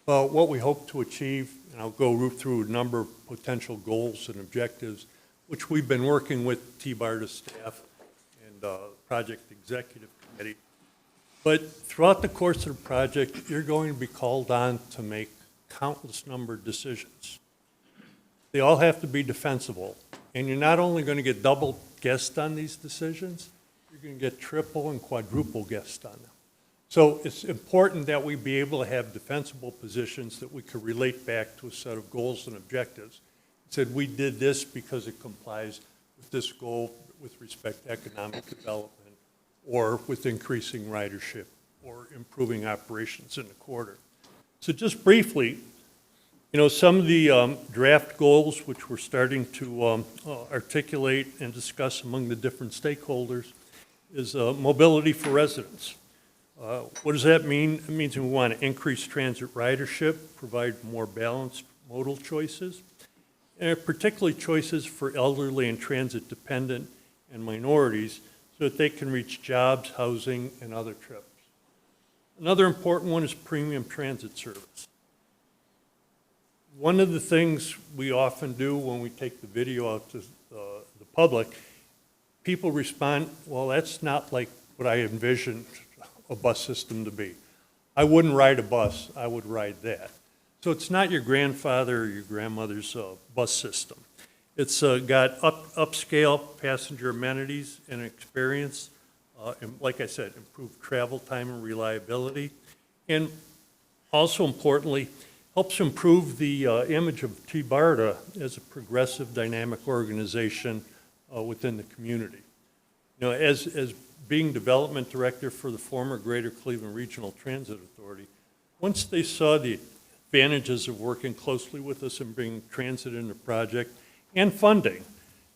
Well, what we hope to achieve, and I'll go through a number of potential goals and objectives, which we've been working with TBARTA staff and Project Executive Committee. But throughout the course of the project, you're going to be called on to make countless number of decisions. They all have to be defensible. And you're not only going to get double guessed on these decisions, you're going to get triple and quadruple guessed on them. So it's important that we be able to have defensible positions that we could relate back to a set of goals and objectives. It said we did this because it complies with this goal with respect to economic development or with increasing ridership or improving operations in the quarter. So just briefly, you know, some of the draft goals which we're starting to articulate and discuss among the different stakeholders is mobility for residents. What does that mean? It means we want to increase transit ridership, provide more balanced modal choices, and particularly choices for elderly and transit-dependent and minorities so that they can reach jobs, housing, and other trips. Another important one is premium transit service. One of the things we often do when we take the video out to the public, people respond, well, that's not like what I envisioned a bus system to be. I wouldn't ride a bus, I would ride that. So it's not your grandfather or your grandmother's bus system. It's got upscale passenger amenities and experience, and like I said, improved travel time and reliability, and also importantly, helps improve the image of TBARTA as a progressive, dynamic organization within the community. You know, as being development director for the former Greater Cleveland Regional Transit Authority, once they saw the advantages of working closely with us and bringing transit into the project and funding,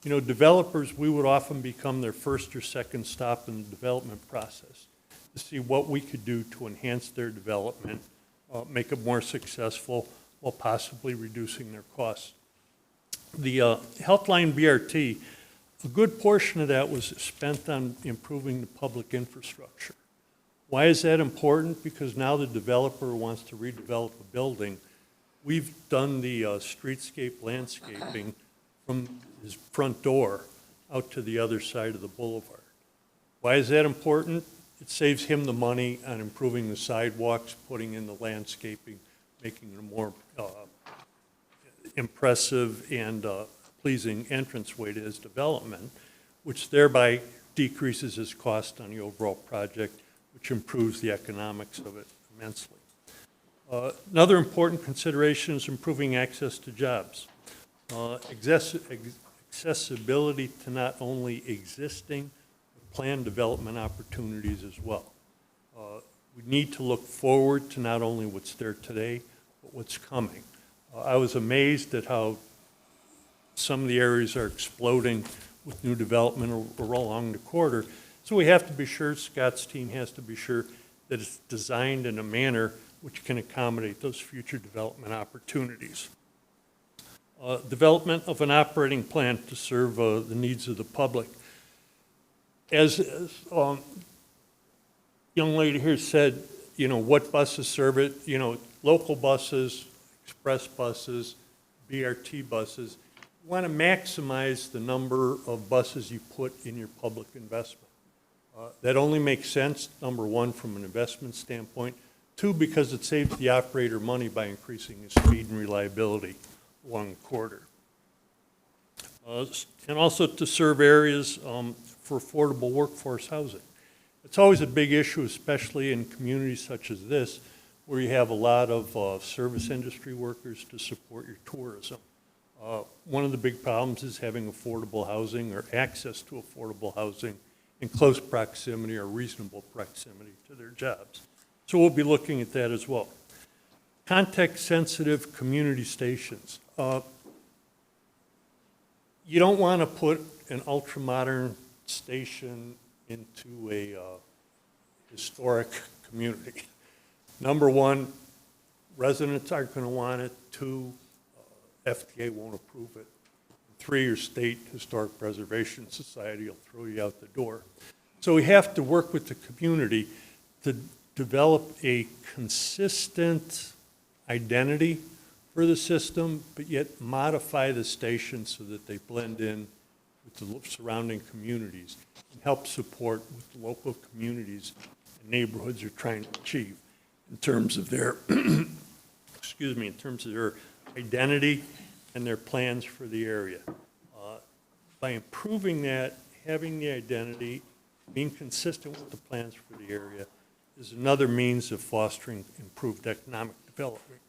you know, developers, we would often become their first or second stop in the development process to see what we could do to enhance their development, make it more successful while possibly reducing their costs. The Healthline BRT, a good portion of that was spent on improving the public infrastructure. Why is that important? Because now the developer wants to redevelop a building. We've done the streetscape landscaping from his front door out to the other side of the boulevard. Why is that important? It saves him the money on improving the sidewalks, putting in the landscaping, making it a more impressive and pleasing entranceway to his development, which thereby decreases his cost on the overall project, which improves the economics of it immensely. Another important consideration is improving access to jobs. Accessibility to not only existing, but planned development opportunities as well. We need to look forward to not only what's there today, but what's coming. I was amazed at how some of the areas are exploding with new development along the corridor. So we have to be sure, Scott's team has to be sure that it's designed in a manner which can accommodate those future development opportunities. Development of an operating plan to serve the needs of the public. As young lady here said, you know, what buses serve it, you know, local buses, express buses, BRT buses. You want to maximize the number of buses you put in your public investment. That only makes sense, number one, from an investment standpoint. Two, because it saves the operator money by increasing his speed and reliability along the corridor. And also to serve areas for affordable workforce housing. It's always a big issue, especially in communities such as this, where you have a lot of service industry workers to support your tourism. One of the big problems is having affordable housing or access to affordable housing in close proximity or reasonable proximity to their jobs. So we'll be looking at that as well. Context-sensitive community stations. You don't want to put an ultra-modern station into a historic community. Number one, residents aren't going to want it. Two, FTA won't approve it. 3, your State Historic Preservation Society will throw you out the door. So we have to work with the community to develop a consistent identity for the system, but yet modify the stations so that they blend in with the surrounding communities and help support what the local communities and neighborhoods are trying to achieve in terms of their, excuse me, in terms of their identity and their plans for the area. By improving that, having the identity, being consistent with the plans for the area is another means of fostering improved economic development.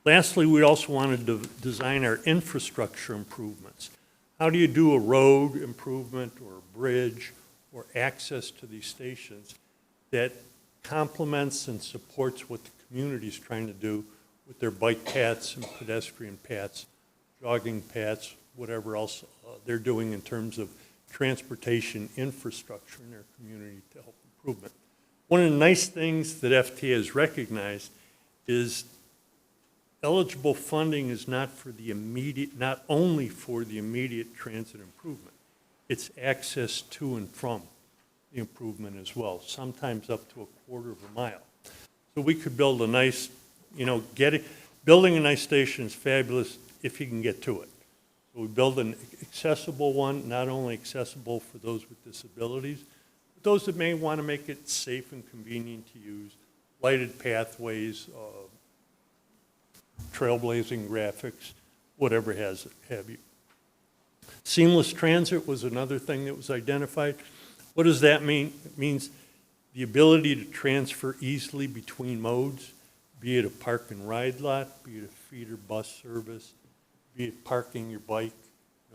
Lastly, we also wanted to design our infrastructure improvements. How do you do a road improvement or a bridge or access to these stations that complements and supports what the community is trying to do with their bike paths and pedestrian paths, jogging paths, whatever else they're doing in terms of transportation infrastructure in their community to help improvement. One of the nice things that FTA has recognized is eligible funding is not for the immediate, not only for the immediate transit improvement. It's access to and from the improvement as well, sometimes up to a quarter of a mile. So we could build a nice, building a nice station is fabulous if you can get to it. So we build an accessible one, not only accessible for those with disabilities, but those that may want to make it safe and convenient to use, lighted pathways, trailblazing graphics, whatever have you. Seamless transit was another thing that was identified. What does that mean? It means the ability to transfer easily between modes, be it a park and ride lot, be it a feeder bus service, be it parking your bike.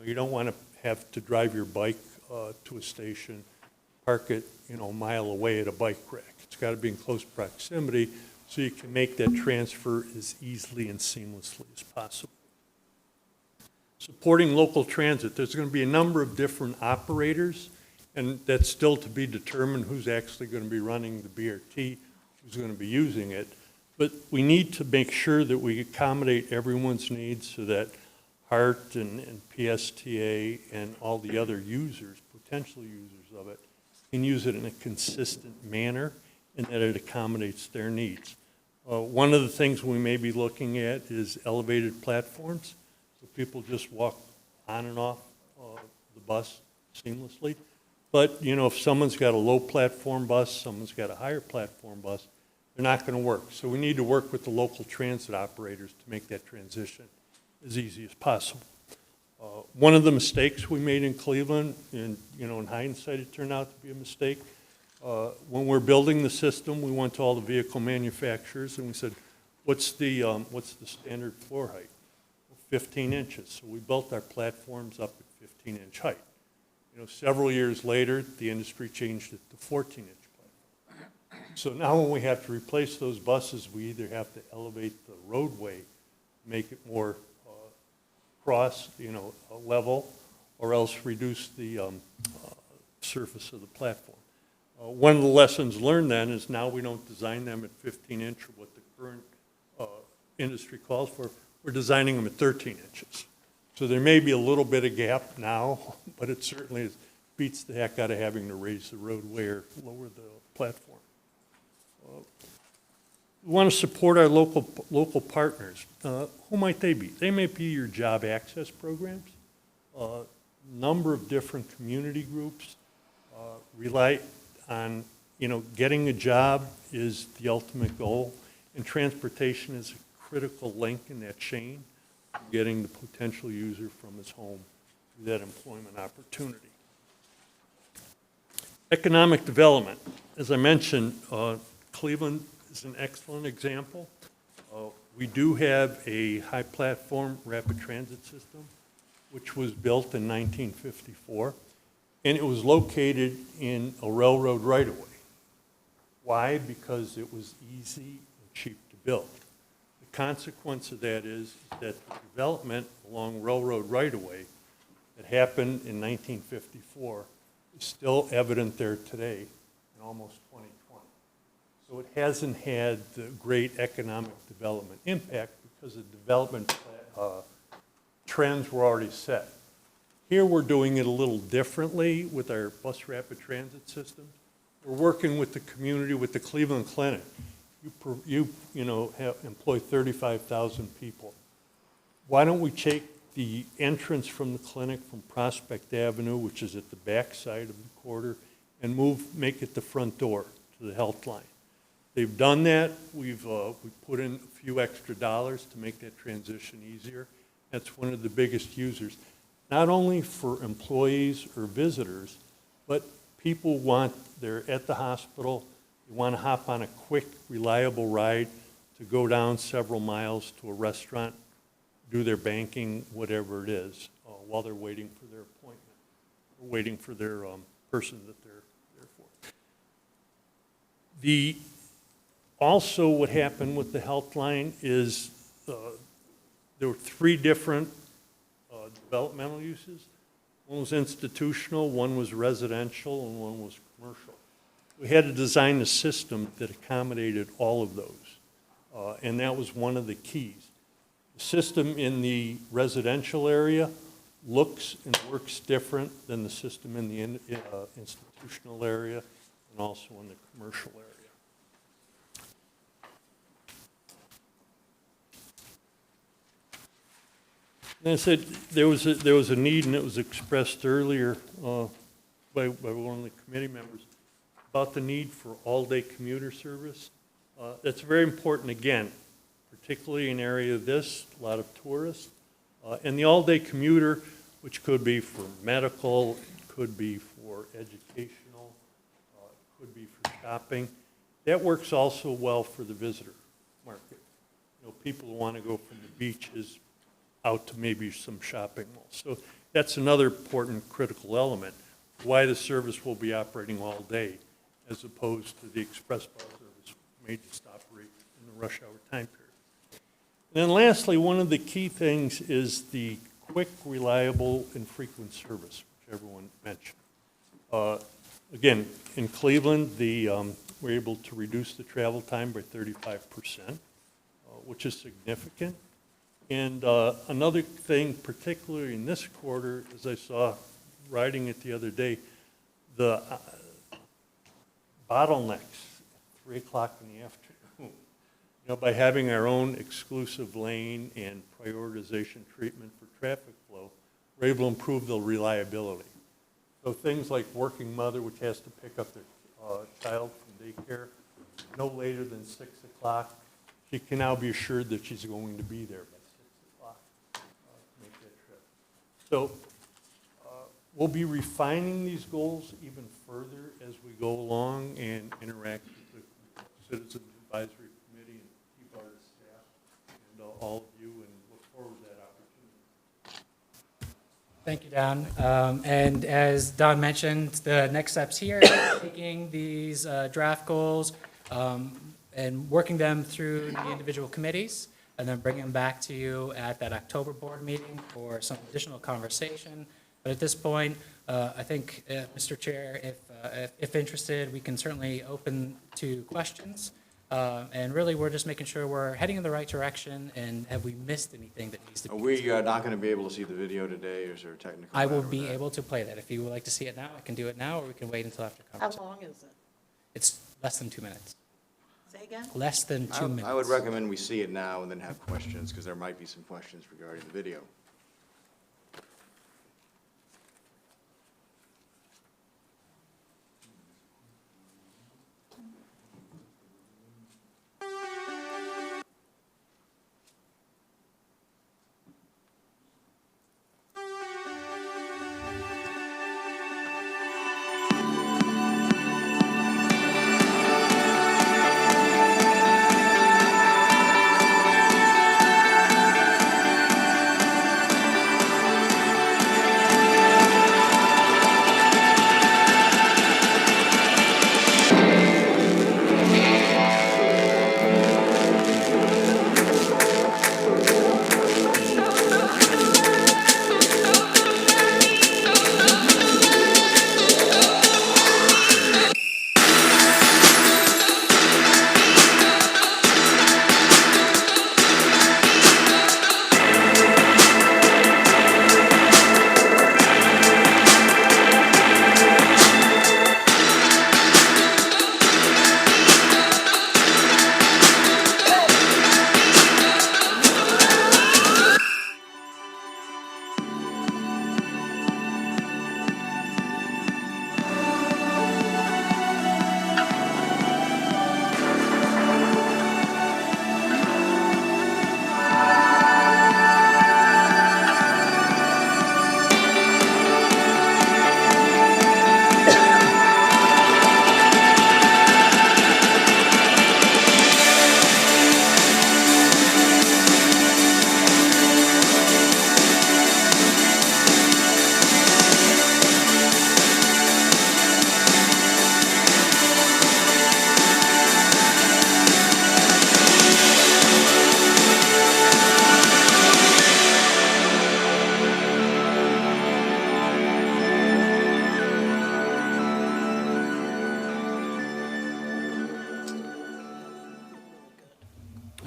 You don't want to have to drive your bike to a station, park it a mile away at a bike rack. It's got to be in close proximity so you can make that transfer as easily and seamlessly as possible. Supporting local transit, there's going to be a number of different operators, and that's still to be determined who's actually going to be running the BRT, who's going to be using it. But we need to make sure that we accommodate everyone's needs so that HART and PSTA and all the other users, potential users of it, can use it in a consistent manner and that it accommodates their needs. One of the things we may be looking at is elevated platforms, so people just walk on and off the bus seamlessly. But, if someone's got a low platform bus, someone's got a higher platform bus, they're not going to work. So we need to work with the local transit operators to make that transition as easy as possible. One of the mistakes we made in Cleveland, and in hindsight it turned out to be a mistake, when we're building the system, we went to all the vehicle manufacturers and we said, what's the standard floor height? 15 inches. So we built our platforms up at 15-inch height. Several years later, the industry changed it to 14-inch platform. So now when we have to replace those buses, we either have to elevate the roadway, make it more level, or else reduce the surface of the platform. One of the lessons learned then is now we don't design them at 15-inch or what the current industry calls for. We're designing them at 13 inches. So there may be a little bit of gap now, but it certainly beats the heck out of having to raise the roadway or lower the platform. We want to support our local partners. Who might they be? They may be your job access programs. Number of different community groups rely on, getting a job is the ultimate goal, and transportation is a critical link in that chain, getting the potential user from his home to that employment opportunity. Economic development. As I mentioned, Cleveland is an excellent example. We do have a high platform rapid transit system, which was built in 1954, and it was located in a railroad right-of-way. Why? Because it was easy and cheap to build. The consequence of that is that the development along railroad right-of-way that happened in 1954 is still evident there today in almost 2020. So it hasn't had the great economic development impact because the development trends were already set. Here, we're doing it a little differently with our bus rapid transit system. We're working with the community, with the Cleveland Clinic. You employ 35,000 people. Why don't we take the entrance from the clinic from Prospect Avenue, which is at the back side of the quarter, and make it the front door to the health line? They've done that. We've put in a few extra dollars to make that transition easier. That's one of the biggest users, not only for employees or visitors, but people they're at the hospital, they want to hop on a quick, reliable ride to go down several miles to a restaurant, do their banking, whatever it is, while they're waiting for their appointment, or waiting for their person that they're there for. Also, what happened with the health line is there were 3 different developmental uses. One was institutional, one was residential, and one was commercial. We had to design a system that accommodated all of those, and that was one of the keys. The system in the residential area looks and works different than the system in the institutional area and also in the commercial area. And I said there was a need, and it was expressed earlier by one of the committee members about the need for all-day commuter service. That's very important, again, particularly in an area of this, a lot of tourists. And the all-day commuter, which could be for medical, could be for educational, could be for shopping, that works also well for the visitor market. People who want to go from the beaches out to maybe some shopping malls. So that's another important critical element, why the service will be operating all day as opposed to the express bus service may just operate in the rush hour time period. And then lastly, one of the key things is the quick, reliable, and frequent service, which everyone mentioned. Again, in Cleveland, we're able to reduce the travel time by 35%, which is significant. And another thing, particularly in this quarter, as I saw riding it the other day, the bottlenecks at 3 o'clock in the afternoon. By having our own exclusive lane and prioritization treatment for traffic flow, we're able to improve the reliability. So things like working mother, which has to pick up their child from daycare no later than 6 o'clock, she can now be assured that she's going to be there by 6 o'clock to make that trip. So we'll be refining these goals even further as we go along and interact with the Citizens Advisory Committee and TBARTA staff and all of you, and look forward to that opportunity. Thank you, Don. And as Don mentioned, the next steps here is taking these draft goals and working them through the individual committees, and then bringing them back to you at that October board meeting for some additional conversation. But at this point, I think, Mr. Chair, if interested, we can certainly open to questions. And really, we're just making sure we're heading in the right direction, and have we missed anything that needs to be? Are we not going to be able to see the video today, or is there a technical I will matter with be that? able to play that. If you would like to see it now, I can do it now, or we can wait until after How conversation. long is it? It's less than 2 minutes. Say again? Less than 2 minutes. I would recommend we see it now and then have questions, because there might be some questions regarding the video.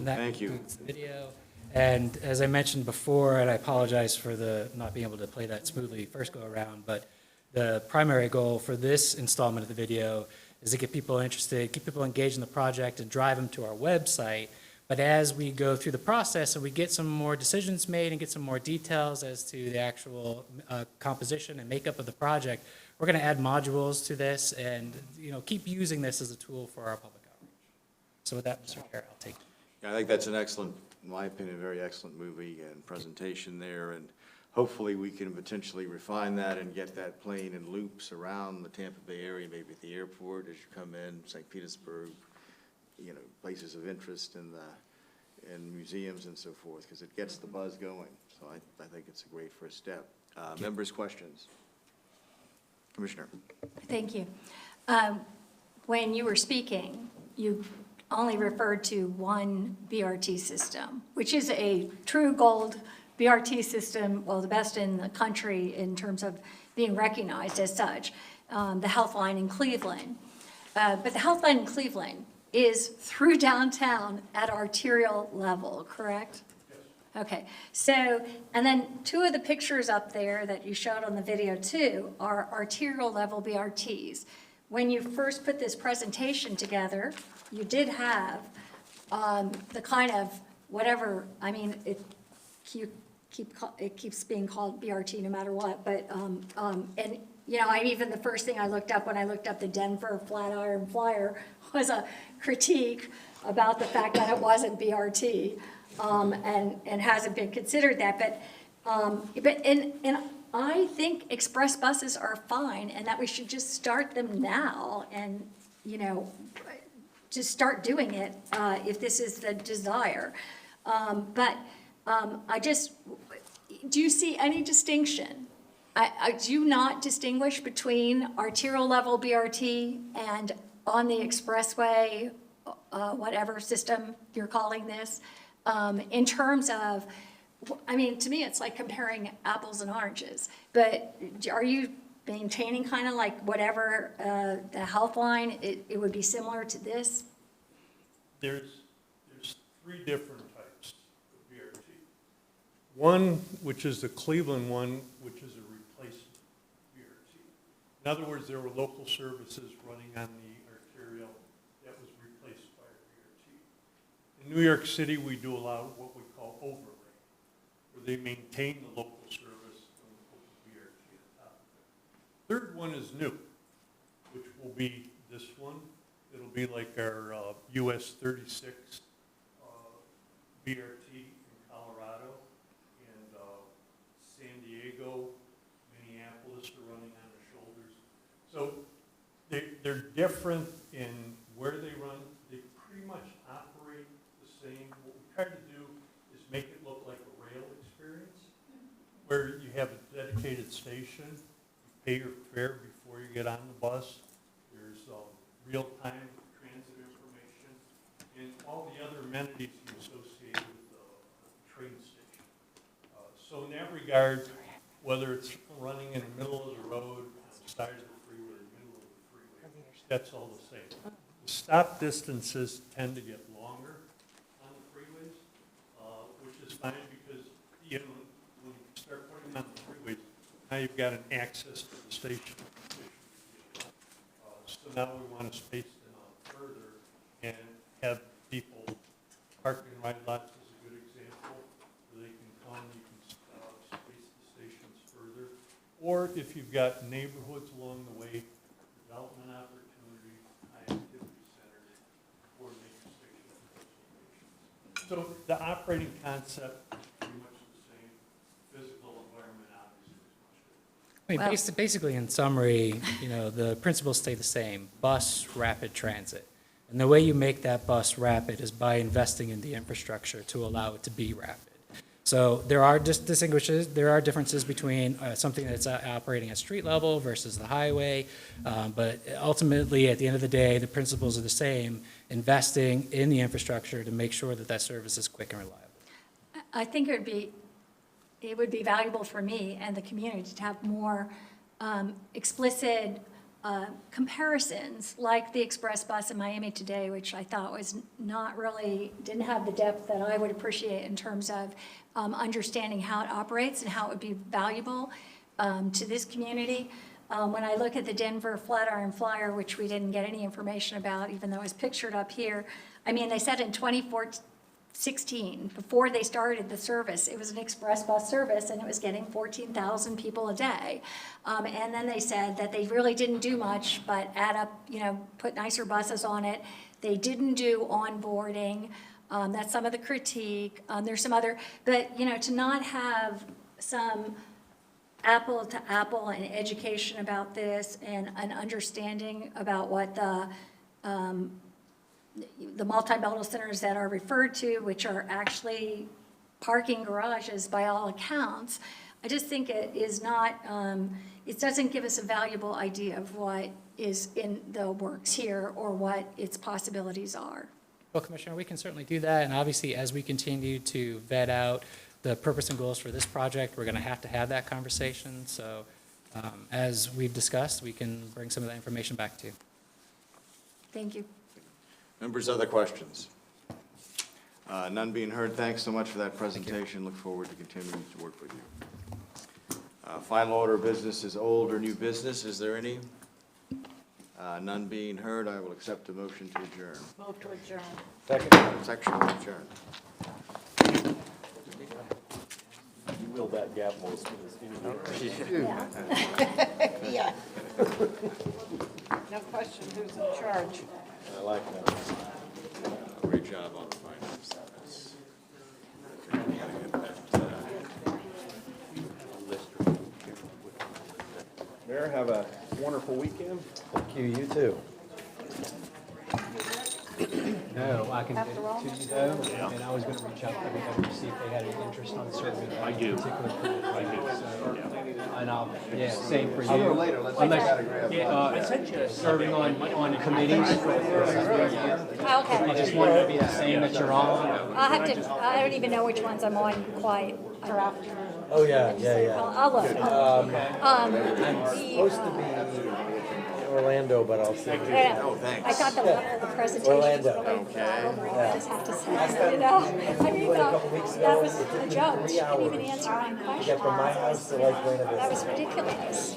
And that Thank you. concludes the video. And as I mentioned before, and I apologize for the not being able to play that smoothly first go around, but the primary goal for this installment of the video is to get people interested, keep people engaged in the project, and drive them to our website. But as we go through the process and we get some more decisions made and get some more details as to the actual composition and makeup of the project, we're going to add modules to this and, you know, keep using this as a tool for our public outreach. So with that, Mr. Chair, I'll take it. Yeah, I think that's an excellent, in my opinion, very excellent movie and presentation there, and hopefully we can potentially refine that and get that playing in loops around the Tampa Bay area, maybe at the airport as you come in, St. Petersburg, you know, places of interest in museums and so forth, because it gets the buzz going. So I think it's a great first step. Members' questions? Commissioner. Thank you. When you were speaking, you only referred to one BRT system, which is a true gold BRT system, well, the best in the country in terms of being recognized as such, the Health Line in Cleveland. But the Health Line in Cleveland is through downtown at arterial level, correct? Okay, so, and then two of the pictures up there that you showed on the video too are arterial level BRTs. When you first put this presentation together, you did have the kind of whatever, I mean, it keeps being called BRT no matter what, but, and, you know, even the first thing I looked up when I looked up the Denver Flatiron Flyer was a critique about the fact that it wasn't BRT. And hasn't been considered that, but I think express buses are fine, and that we should just start them now, and, you know, just start doing it, if this is the desire. But I just, do you see any distinction? I do not distinguish between arterial level BRT and on the expressway, whatever system you're calling this. In terms of, I mean, to me, it's like comparing apples and oranges. But are you maintaining kind of like whatever the Health Line, it would be similar to this? There's three different types of BRT. One, which is the Cleveland one, which is a replacement BRT. In other words, there were local services running on the arterial that was replaced by a BRT. In New York City, we do allow what we call overlay, where they maintain the local service and we put the BRT on top of it. Third one is new, which will be this one. It'll be like our US 36 BRT in Colorado, and San Diego, Minneapolis are running on the shoulders. So they're different in where they run. They pretty much operate the same. What we try to do is make it look like a rail experience, where you have a dedicated station, you pay your fare before you get on the bus. There's real-time transit information, and all the other amenities you associate with the train station. So in that regard, whether it's running in the middle of the road, on the side of the freeway, or the middle of the freeway, that's all the same. The stop distances tend to get longer on the freeways, which is fine because, you know, when you start putting them on the freeways, now you've got an access to the station. So now we want to space them out further and have people parking in ride lots is a good example, where they can come, you can space the stations further. Or if you've got neighborhoods along the way, development opportunity, high activity centers, or major station locations. So the operating concept is pretty much the same. Physical environment obviously is much different. I mean, basically, in summary, you know, the principles stay the same: bus, rapid transit. And the way you make that bus rapid is by investing in the infrastructure to allow it to be rapid. So there are there are differences between something that's operating at street level versus the highway. But ultimately, at the end of the day, the principles are the same: investing in the infrastructure to make sure that that service is quick and reliable. I think it would be valuable for me and the community to have more explicit comparisons, like the express bus in Miami today, which I thought was not really, didn't have the depth that I would appreciate in terms of understanding how it operates and how it would be valuable to this community. When I look at the Denver Flatiron Flyer, which we didn't get any information about, even though it was pictured up here, I mean, they said in 2016, before they started the service, it was an express bus service, and it was getting 14,000 people a day. And then they said that they really didn't do much, but add up, put nicer buses on it. They didn't do onboarding. That's some of the critique. There's some other, but, to not have some apple to apple and education about this and an understanding about what the multimodal centers that are referred to, which are actually parking garages by all accounts, I just think it is not, it doesn't give us a valuable idea of what is in the works here or what its possibilities are. Well, Commissioner, we can certainly do that, and obviously, as we continue to vet out the purpose and goals for this project, we're going to have that conversation. So as we've discussed, we can bring some of that information back to you. Thank you. Members, other questions? None being heard, thanks so much for that presentation. Look forward to continuing to work with you. Final order of business is old or new business. Is there any? None being heard, I will accept a motion to adjourn. Move to adjourn. Section adjourned. You will that gap most of this. Yeah. No question who's in charge. I like that. Great job on the finance. Mayor, have a wonderful weekend. Thank you, you too. No, I can get it to you though, and I was going to reach out to everybody to see if they had any interest on serving that particular pool. I do. And same for you. I'll go later. Let's Unless- look at it, grab. Serving on committees. Okay. I just wanted to be the same that you're on. I don't even know which ones I'm on quite. Oh, yeah. I'll look. I'm supposed to be in Orlando, but I'll see. Oh, thanks. I thought the level of the presentation was Orlando. really boring, I just have to say, I mean, that was a joke, she didn't even answer my question. From my house to like Buena Vista. That was ridiculous.